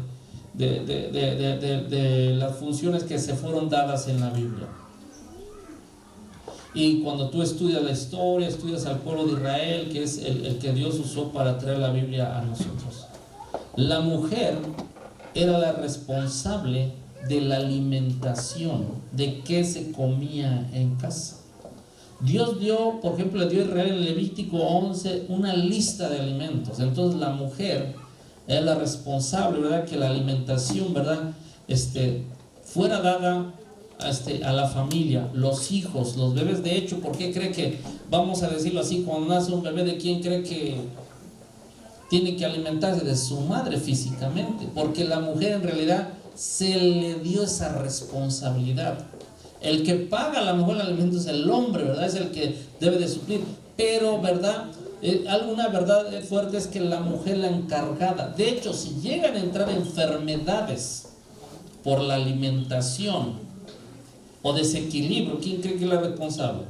las funciones que se fueron dadas en la Biblia. Y cuando tú estudias la historia, estudias al pueblo de Israel, que es el que Dios usó para traer la Biblia a nosotros, la mujer era la responsable de la alimentación, de qué se comía en casa. Dios dio, por ejemplo, le dio a Israel en Levítico 11 una lista de alimentos. Entonces la mujer es la responsable, ¿verdad?, que la alimentación, ¿verdad?, fuera dada a la familia, los hijos, los bebés. De hecho, ¿por qué cree que, vamos a decirlo así, cuando nace un bebé, de quién cree que tiene que alimentarse? De su madre físicamente, porque la mujer en realidad se le dio esa responsabilidad. El que paga a la mujer el alimento es el hombre, ¿verdad? Es el que debe de suplir. Pero, ¿verdad?, alguna verdad fuerte es que la mujer es la encargada. De hecho, si llegan a entrar enfermedades por la alimentación o desequilibrio, ¿quién cree que es la responsable?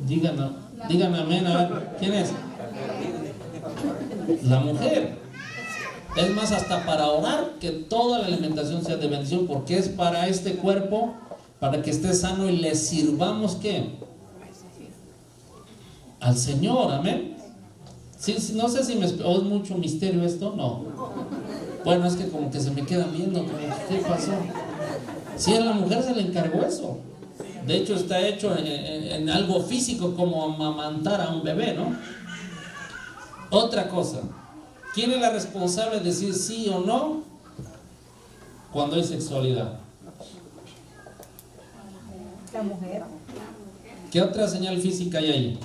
Díganme amén, a ver, ¿quién es? La mujer. Es más, hasta para orar, que toda la alimentación sea de bendición, porque es para este cuerpo, para que esté sano y le sirvamos, ¿qué? Al Señor, amén. Sí, sí, no sé si me o es mucho misterio esto, no. Bueno, es que como que se me quedan viendo, como, ¿qué pasó? Sí, a la mujer se le encargó eso. De hecho, está hecho en algo físico, como amamantar a un bebé, ¿no? Otra cosa, ¿quién es la responsable de decir sí o no cuando hay sexualidad? La mujer. ¿Qué otra señal física hay ahí?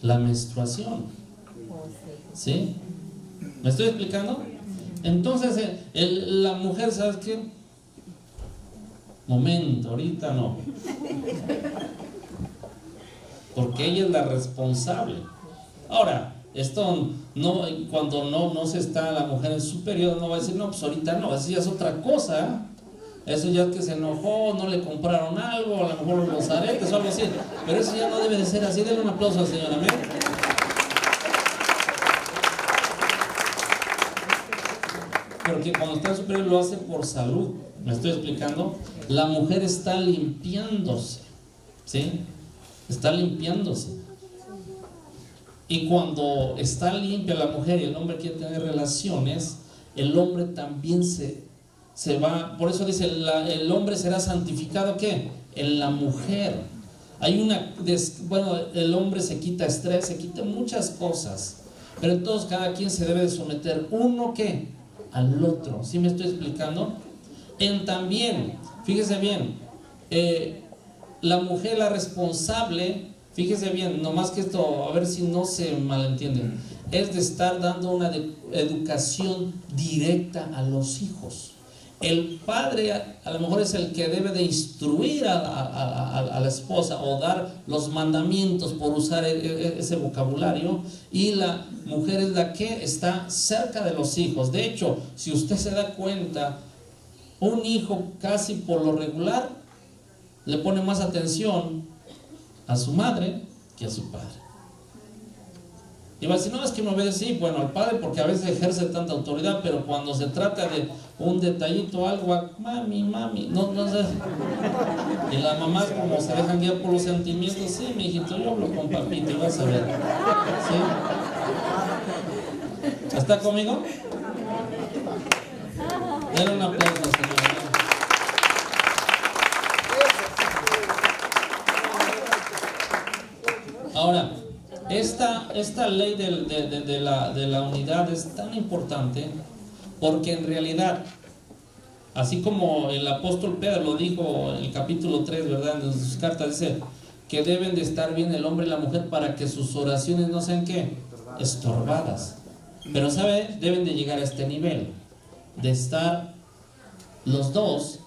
La menstruación. ¿Sí? ¿Me estoy explicando? Entonces, la mujer, ¿sabes qué? Momento, ahorita no. Porque ella es la responsable. Ahora, esto no, cuando no se está la mujer en su periodo, no va a decir, no, pues ahorita no, eso ya es otra cosa. Eso ya es que se enojó, no le compraron algo, a lo mejor los aretes o algo así. Pero eso ya no debe de ser así. Denle un aplauso al Señor, amén. Porque cuando está en su periodo lo hace por salud. ¿Me estoy explicando? La mujer está limpiándose, ¿sí? Está limpiándose. Y cuando está limpia la mujer y el hombre quiere tener relaciones, el hombre también se va. Por eso dice, el hombre será santificado, ¿qué? En la mujer. Hay bueno, el hombre se quita estrés, se quita muchas cosas. Pero entonces cada quien se debe de someter, uno, ¿qué? Al otro. ¿Sí me estoy explicando? También, fíjese bien, la mujer, la responsable, fíjese bien, nomás que esto, a ver si no se malentienden, es de estar dando una educación directa a los hijos. El padre a lo mejor es el que debe de instruir a la esposa o dar los mandamientos, por usar ese vocabulario, y la mujer es la que está cerca de los hijos. De hecho, si usted se da cuenta, un hijo casi por lo regular le pone más atención a su madre que a su padre. Y va a decir, no, es que me obedece, sí, bueno, al padre porque a veces ejerce tanta autoridad, pero cuando se trata de un detallito, algo, mami, no sé. Y las mamás como se dejan guiar por los sentimientos, sí, mi hijito, yo hablo con papito y vas a ver. ¿Sí? ¿Está conmigo? Denle un aplauso, Señor. Ahora, esta ley de la unidad es tan importante porque en realidad, así como el apóstol Pedro lo dijo en el capítulo 3, ¿verdad? En sus cartas dice que deben de estar bien el hombre y la mujer para que sus oraciones no sean, ¿qué? Estorbadas. Pero, ¿sabe? Deben de llegar a este nivel de estar los dos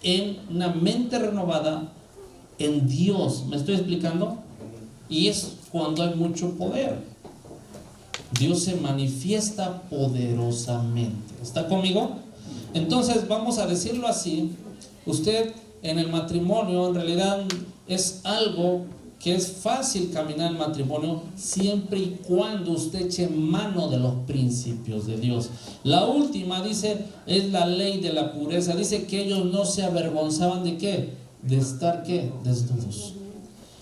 en una mente renovada en Dios. ¿Me estoy explicando? Y es cuando hay mucho poder. Dios se manifiesta poderosamente. ¿Está conmigo? Entonces, vamos a decirlo así. Usted en el matrimonio, en realidad es algo que es fácil caminar en matrimonio siempre y cuando usted eche mano de los principios de Dios. La última, dice, es la ley de la pureza. Dice que ellos no se avergonzaban de ¿qué? De estar, ¿qué? Desnudos.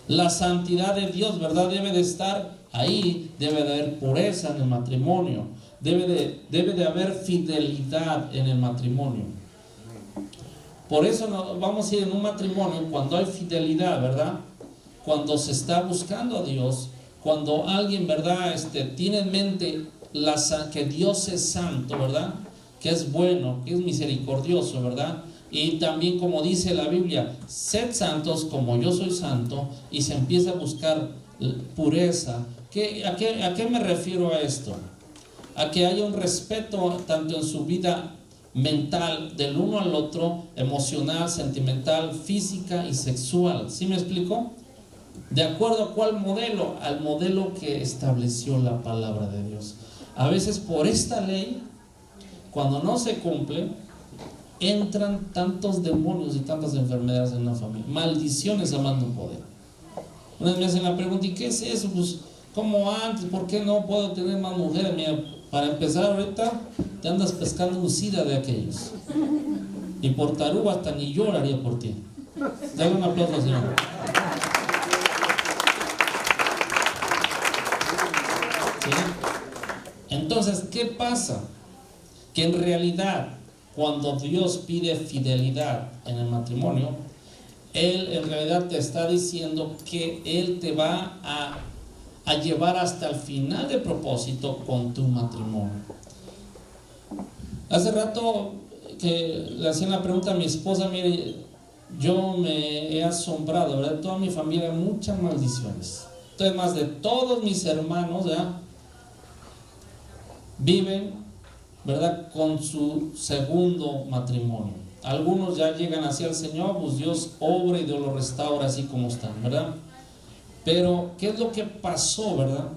La santidad de Dios, ¿verdad? Debe de estar ahí, debe de haber pureza en el matrimonio, debe de haber fidelidad en el matrimonio. Por eso vamos a ir en un matrimonio cuando hay fidelidad, ¿verdad? Cuando se está buscando a Dios, cuando alguien, ¿verdad? Tiene en mente que Dios es santo, ¿verdad? Que es bueno, que es misericordioso, ¿verdad? Y también, como dice la Biblia, sed santos como yo soy santo, y se empieza a buscar pureza. ¿A qué me refiero a esto? A que haya un respeto tanto en su vida mental del uno al otro, emocional, sentimental, física y sexual. ¿Sí me explico? ¿De acuerdo a cuál modelo? Al modelo que estableció la palabra de Dios. A veces por esta ley, cuando no se cumple, entran tantos demonios y tantas enfermedades en una familia. Maldiciones amando poder. Una vez me hacen la pregunta, ¿y qué es eso? Pues, ¿cómo antes? ¿Por qué no puedo tener más mujeres? Mira, para empezar ahorita, te andas pescando un SIDA de aquellos. Y por tarugo hasta ni yo oraría por ti. Dale un aplauso al Señor. Entonces, ¿qué pasa? Que en realidad, cuando Dios pide fidelidad en el matrimonio, Él en realidad te está diciendo que Él te va a llevar hasta el final de propósito con tu matrimonio. Hace rato que le hacía una pregunta a mi esposa, mire, yo me he asombrado, ¿verdad? Toda mi familia, muchas maldiciones. Entonces, más de todos mis hermanos, ¿verdad?, viven, ¿verdad?, con su segundo matrimonio. Algunos ya llegan hacia el Señor, pues Dios obra y Dios los restaura así como están, ¿verdad? Pero, ¿qué es lo que pasó, verdad?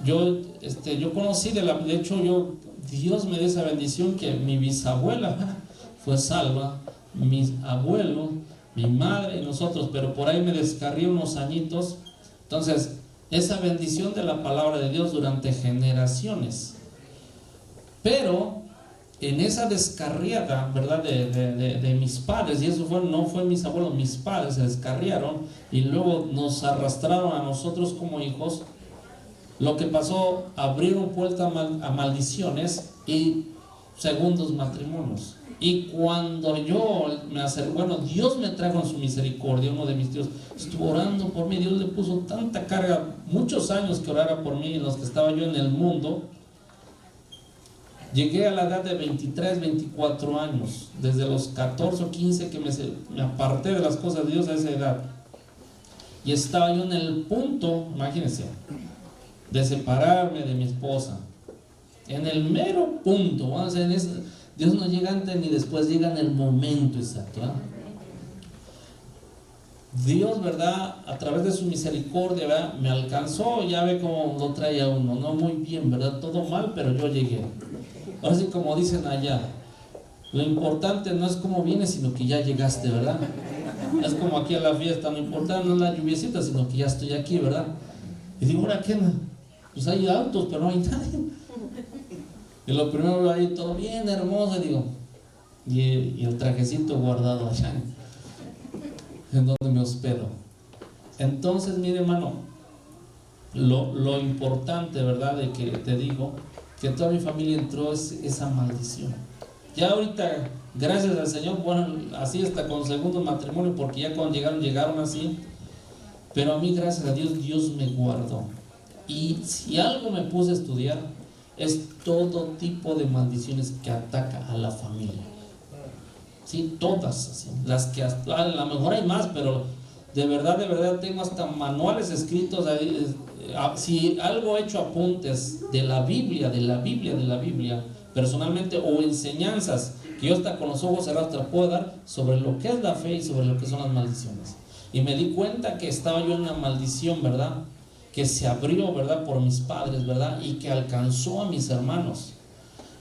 Yo conocí, de hecho, Dios me dio esa bendición que mi bisabuela fue salva, mis abuelos, mi madre y nosotros, pero por ahí me descarrié unos añitos. Entonces, esa bendición de la palabra de Dios durante generaciones. Pero en esa descarriada, ¿verdad?, de mis padres, y eso no fue mis abuelos, mis padres se descarriaron y luego nos arrastraron a nosotros como hijos. Lo que pasó, abrieron puerta a maldiciones y segundos matrimonios. Y cuando yo me acerqué, bueno, Dios me trajo en su misericordia, uno de mis tíos estuvo orando por mí, Dios le puso tanta carga, muchos años que orara por mí en los que estaba yo en el mundo. Llegué a la edad de 23, 24 años, desde los 14 o 15 que me aparté de las cosas de Dios a esa edad. Y estaba yo en el punto, imagínense, de separarme de mi esposa. En el mero punto, vamos a decir, Dios no llega antes ni después, llega en el momento exacto, ¿verdad? Dios, ¿verdad?, a través de su misericordia, ¿verdad?, me alcanzó. Ya ve cómo lo traía uno, no muy bien, ¿verdad?, todo mal, pero yo llegué. Ahora sí, como dicen allá, lo importante no es cómo vienes, sino que ya llegaste, ¿verdad? Es como aquí a la fiesta, lo importante no es la lluviecita, sino que ya estoy aquí, ¿verdad? Y digo, ¿ahora qué? Pues hay autos, pero no hay nadie. Y lo primero ahí, todo bien hermoso, digo, y el trajecito guardado allá en donde me hospedo. Entonces, mire, hermano, lo importante, ¿verdad?, de que te digo, que toda mi familia entró esa maldición. Ya ahorita, gracias al Señor, bueno, así está con segundo matrimonio, porque ya cuando llegaron así. Pero a mí, gracias a Dios, Dios me guardó. Y si algo me puse a estudiar, es todo tipo de maldiciones que ataca a la familia. Sí, todas, así, las que hasta, a lo mejor hay más, pero de verdad tengo hasta manuales escritos ahí. Si algo he hecho apuntes de la Biblia, personalmente, o enseñanzas que yo hasta con los ojos cerrados te puedo dar sobre lo que es la fe y sobre lo que son las maldiciones. Y me di cuenta que estaba yo en una maldición, ¿verdad?, que se abrió, ¿verdad?, por mis padres, ¿verdad?, y que alcanzó a mis hermanos.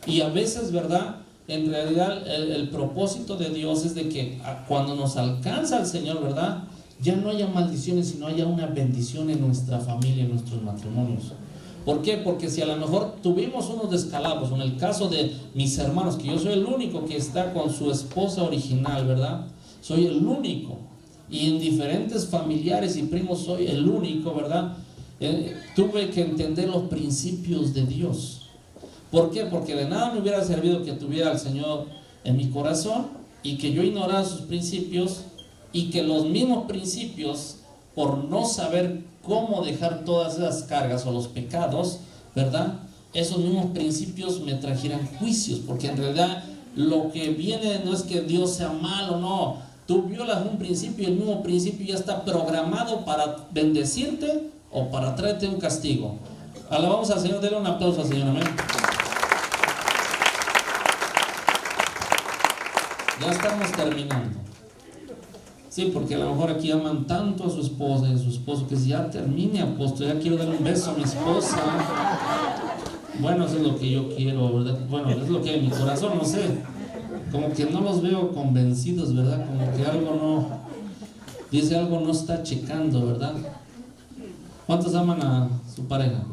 Y a veces, ¿verdad?, en realidad el propósito de Dios es de que cuando nos alcanza el Señor, ¿verdad?, ya no haya maldiciones, sino haya una bendición en nuestra familia, en nuestros matrimonios. ¿Por qué? Porque si a lo mejor tuvimos unos descalabros, en el caso de mis hermanos, que yo soy el único que está con su esposa original, ¿verdad?, soy el único. Y en diferentes familiares y primos soy el único, ¿verdad? Tuve que entender los principios de Dios. ¿Por qué? Porque de nada me hubiera servido que tuviera al Señor en mi corazón y que yo ignorara sus principios, y que los mismos principios, por no saber cómo dejar todas esas cargas o los pecados, ¿verdad?, esos mismos principios me trajeran juicios, porque en realidad lo que viene no es que Dios sea malo, no. Tú violas un principio y el mismo principio ya está programado para bendecirte o para traerte un castigo. Alabamos al Señor, denle un aplauso al Señor, amén. Ya estamos terminando. Sí, porque a lo mejor aquí aman tanto a su esposa y a su esposo que si ya termine, apóstol, ya quiero darle un beso a mi esposa. Bueno, eso es lo que yo quiero, ¿verdad? Bueno, es lo que hay en mi corazón, no sé. Como que no los veo convencidos, ¿verdad? Como que algo no, dice algo no está checando, ¿verdad? ¿Cuántos aman a su pareja?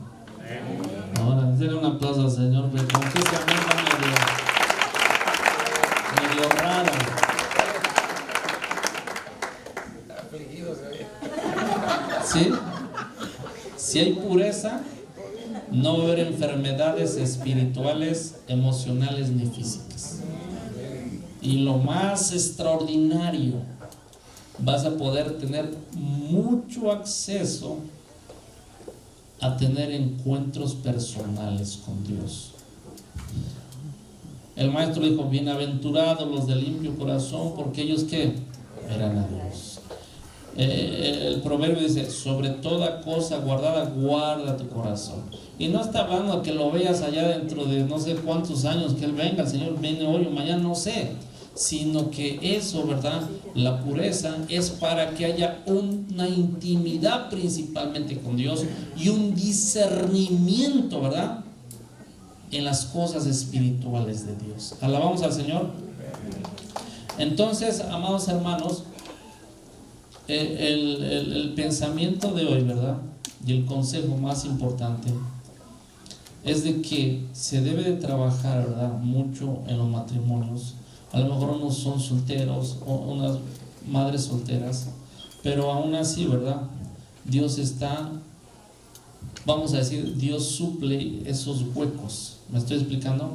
Ahora, denle un aplauso al Señor, pero como que ese amor está medio raro. ¿Sí? Si hay pureza, No va a haber enfermedades espirituales, emocionales ni físicas. Y lo más extraordinario, vas a poder tener mucho acceso a tener encuentros personales con Dios. El maestro dijo: bienaventurados los de limpio corazón, porque ellos ¿qué? Verán a Dios. El proverbio dice: sobre toda cosa guardada, guarda tu corazón. Y no está hablando de que lo veas allá dentro de no sé cuántos años, que Él venga, el Señor viene hoy o mañana, no sé. Sino que eso, ¿verdad? La pureza es para que haya una intimidad principalmente con Dios y un discernimiento, ¿verdad?, en las cosas espirituales de Dios. Alabamos al Señor. Entonces, amados hermanos, el pensamiento de hoy, ¿verdad?, y el consejo más importante es de que se debe de trabajar, ¿verdad?, mucho en los matrimonios. A lo mejor unos son solteros o unas madres solteras, pero aún así, ¿verdad?, Dios está, vamos a decir, Dios suple esos huecos. ¿Me estoy explicando?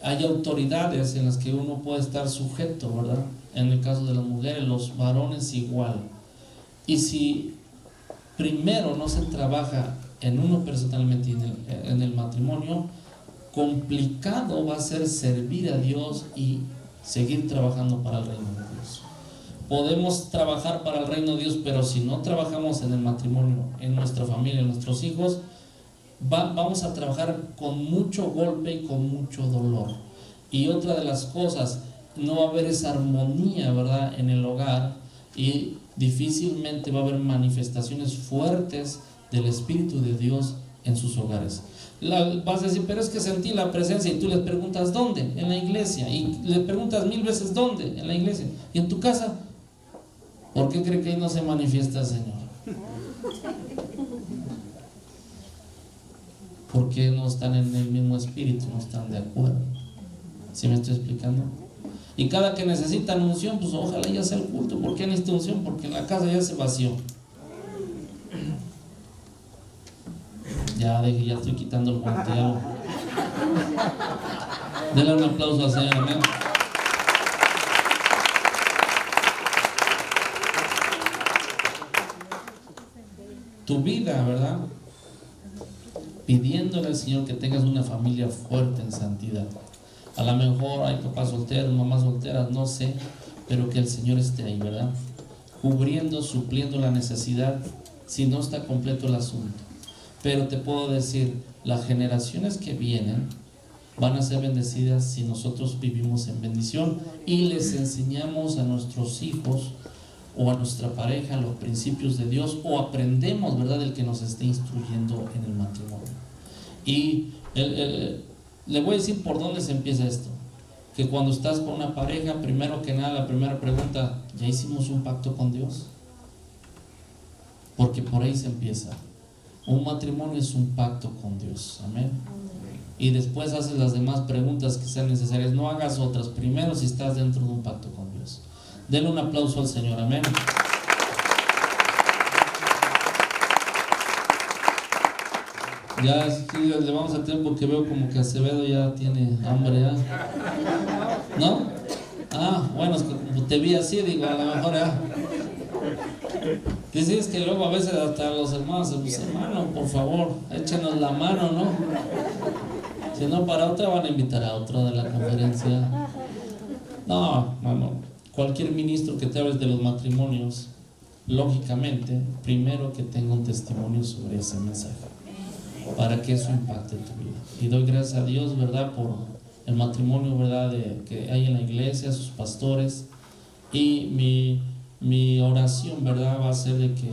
Hay autoridades en las que uno puede estar sujeto, ¿verdad? En el caso de las mujeres, los varones igual. Y si primero no se trabaja en uno personalmente y en el matrimonio, complicado va a ser servir a Dios y seguir trabajando para el reino de Dios. Podemos trabajar para el reino de Dios, pero si no trabajamos en el matrimonio, en nuestra familia, en nuestros hijos, vamos a trabajar con mucho golpe y con mucho dolor. Y otra de las cosas, no va a haber esa armonía, ¿verdad?, en el hogar, y difícilmente va a haber manifestaciones fuertes del Espíritu de Dios en sus hogares. Vas a decir: pero es que sentí la presencia, y tú les preguntas ¿dónde? En la iglesia. Y le preguntas 1000 veces ¿dónde? En la iglesia. ¿Y en tu casa? ¿Por qué cree que ahí no se manifiesta el Señor? Porque no están en el mismo espíritu, no están de acuerdo. ¿Sí me estoy explicando? Y cada que necesitan unción, pues ojalá ya sea el culto. ¿Por qué necesita unción? Porque en la casa ya se vació. Ya estoy quitando el guante. Denle un aplauso al Señor, amén. Tu vida, ¿verdad?, pidiéndole al Señor que tengas una familia fuerte en santidad. A lo mejor hay papás solteros, mamás solteras, no sé, pero que el Señor esté ahí, ¿verdad?, cubriendo, supliendo la necesidad, si no está completo el asunto. Pero te puedo decir, las generaciones que vienen van a ser bendecidas si nosotros vivimos en bendición y les enseñamos a nuestros hijos o a nuestra pareja los principios de Dios, o aprendemos, ¿verdad?, del que nos esté instruyendo en el matrimonio. Y le voy a decir por dónde se empieza esto. Que cuando estás con una pareja, primero que nada, la primera pregunta: ¿ya hicimos un pacto con Dios? Porque por ahí se empieza. Un matrimonio es un pacto con Dios, amén. Y después haces las demás preguntas que sean necesarias. No hagas otras. Primero, si estás dentro de un pacto con Dios. Denle un aplauso al Señor, amén. Ya sí, le vamos a tiempo, porque veo como que Acevedo ya tiene hambre, ¿ya? ¿No? Ah, bueno, es que como te vi así, digo, a lo mejor ya. Dices que luego a veces hasta los hermanos, pues, hermano, por favor, échenos la mano, ¿no? Si no, para otra van a invitar a otro de la conferencia. No, mano. Cualquier ministro que te hable de los matrimonios, lógicamente, primero que tenga un testimonio sobre ese mensaje, para que eso impacte tu vida. Y doy gracias a Dios, ¿verdad?, por el matrimonio, ¿verdad?, que hay en la iglesia, sus pastores. Y mi oración, ¿verdad?, va a ser de que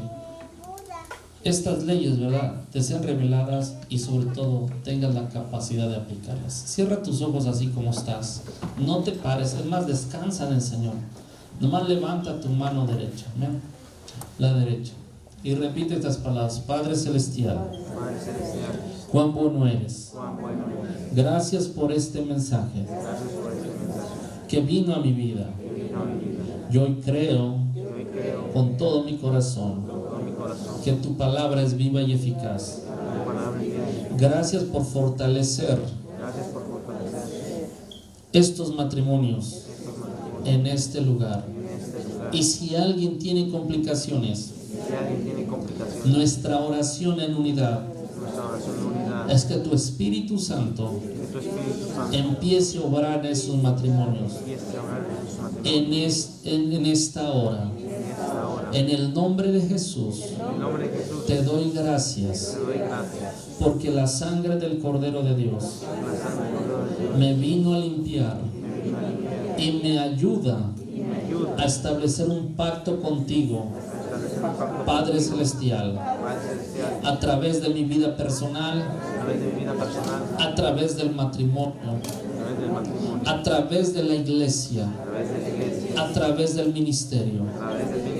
estas leyes, ¿verdad?, te sean reveladas y sobre todo tengas la capacidad de aplicarlas. Cierra tus ojos así como estás, no te pares, es más, descansa en el Señor. Nomás levanta tu mano derecha, ¿ven?, la derecha, y repite estas palabras: Padre Celestial, cuán bueno eres. Gracias por este mensaje que vino a mi vida. Yo hoy creo con todo mi corazón que tu palabra es viva y eficaz Gracias por fortalecer estos matrimonios en este lugar. Y si alguien tiene complicaciones, nuestra oración en unidad es que tu Espíritu Santo empiece a obrar en esos matrimonios en esta hora. En el nombre de Jesús te doy gracias porque la sangre del Cordero de Dios me vino a limpiar y me ayuda a establecer un pacto contigo, Padre Celestial, a través de mi vida personal, a través del matrimonio, a través de la iglesia, a través del ministerio.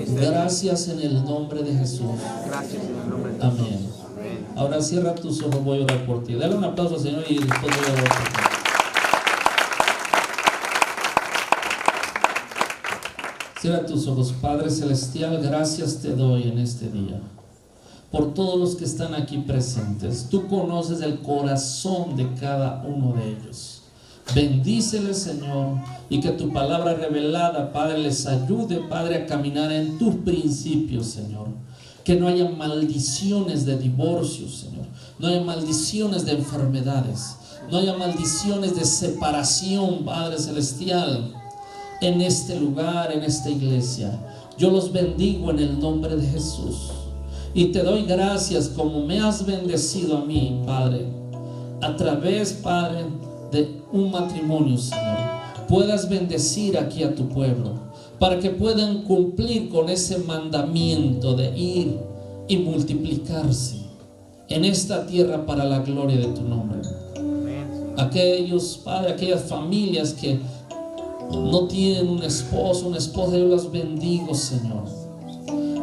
Gracias en el nombre de Jesús. Amén. Ahora cierra tus ojos, voy a orar por ti. Dale un aplauso al Señor y después voy a orar por ti. Cierra tus ojos. Padre Celestial, gracias te doy en este día por todos los que están aquí presentes. Tú conoces el corazón de cada uno de ellos. Bendíceles, Señor, y que tu palabra revelada, Padre, les ayude, Padre, a caminar en tus principios, Señor. Que no haya maldiciones de divorcio, Señor. No haya maldiciones de enfermedades. No haya maldiciones de separación, Padre Celestial, en este lugar, en esta iglesia. Yo los bendigo en el nombre de Jesús. Y te doy gracias como me has bendecido a mí, Padre, a través, Padre, de un matrimonio, Señor. Puedas bendecir aquí a tu pueblo para que puedan cumplir con ese mandamiento de ir y multiplicarse en esta tierra para la gloria de tu nombre. Aquellos, Padre, aquellas familias que no tienen un esposo, una esposa, yo las bendigo, Señor.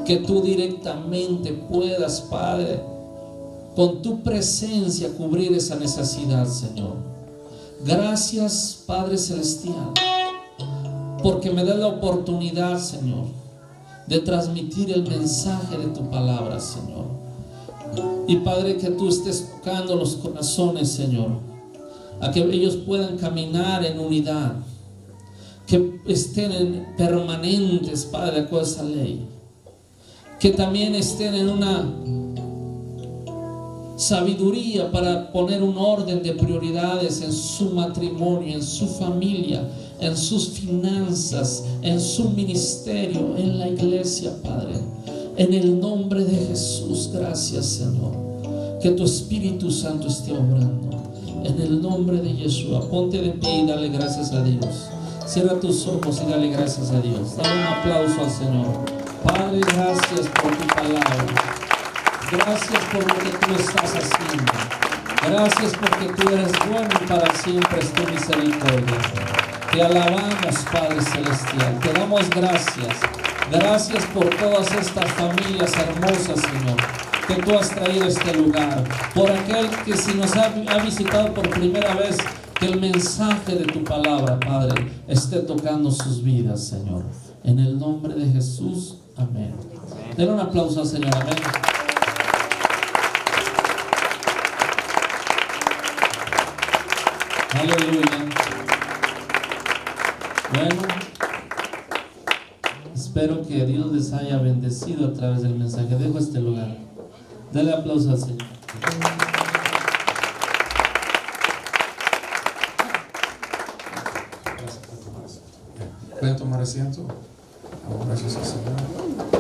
Que tú directamente puedas, Padre, con tu presencia cubrir esa necesidad, Señor. Gracias, Padre Celestial, porque me das la oportunidad, Señor, de transmitir el mensaje de tu palabra, Señor. Y Padre, que tú estés tocando los corazones, Señor, a que ellos puedan caminar en unidad, que estén permanentes, Padre, de acuerdo a esa ley, que también estén en una sabiduría para poner un orden de prioridades en su matrimonio, en su familia, en sus finanzas, en su ministerio, en la iglesia, Padre. En el nombre de Jesús, gracias, Señor. Que tu Espíritu Santo esté obrando. En el nombre de Yeshua, ponte de pie y dale gracias a Dios. Cierra tus ojos y dale gracias a Dios. Dale un aplauso al Señor. Padre, gracias por tu palabra. Gracias por lo que tú estás haciendo. Gracias porque tú eres bueno y para siempre es tu misericordia. Te alabamos, Padre Celestial. Te damos gracias. Gracias por todas estas familias hermosas, Señor, que tú has traído a este lugar. Por aquel que si nos ha visitado por primera vez, que el mensaje de tu palabra, Padre, esté tocando sus vidas, Señor. En el nombre de Jesús, amén. Denle un aplauso al Señor, amén. Aleluya. Bueno, espero que Dios les haya bendecido a través del mensaje. Dejo este lugar. Dale aplauso al Señor. ¿Pueden tomar asiento? Gracias al Señor.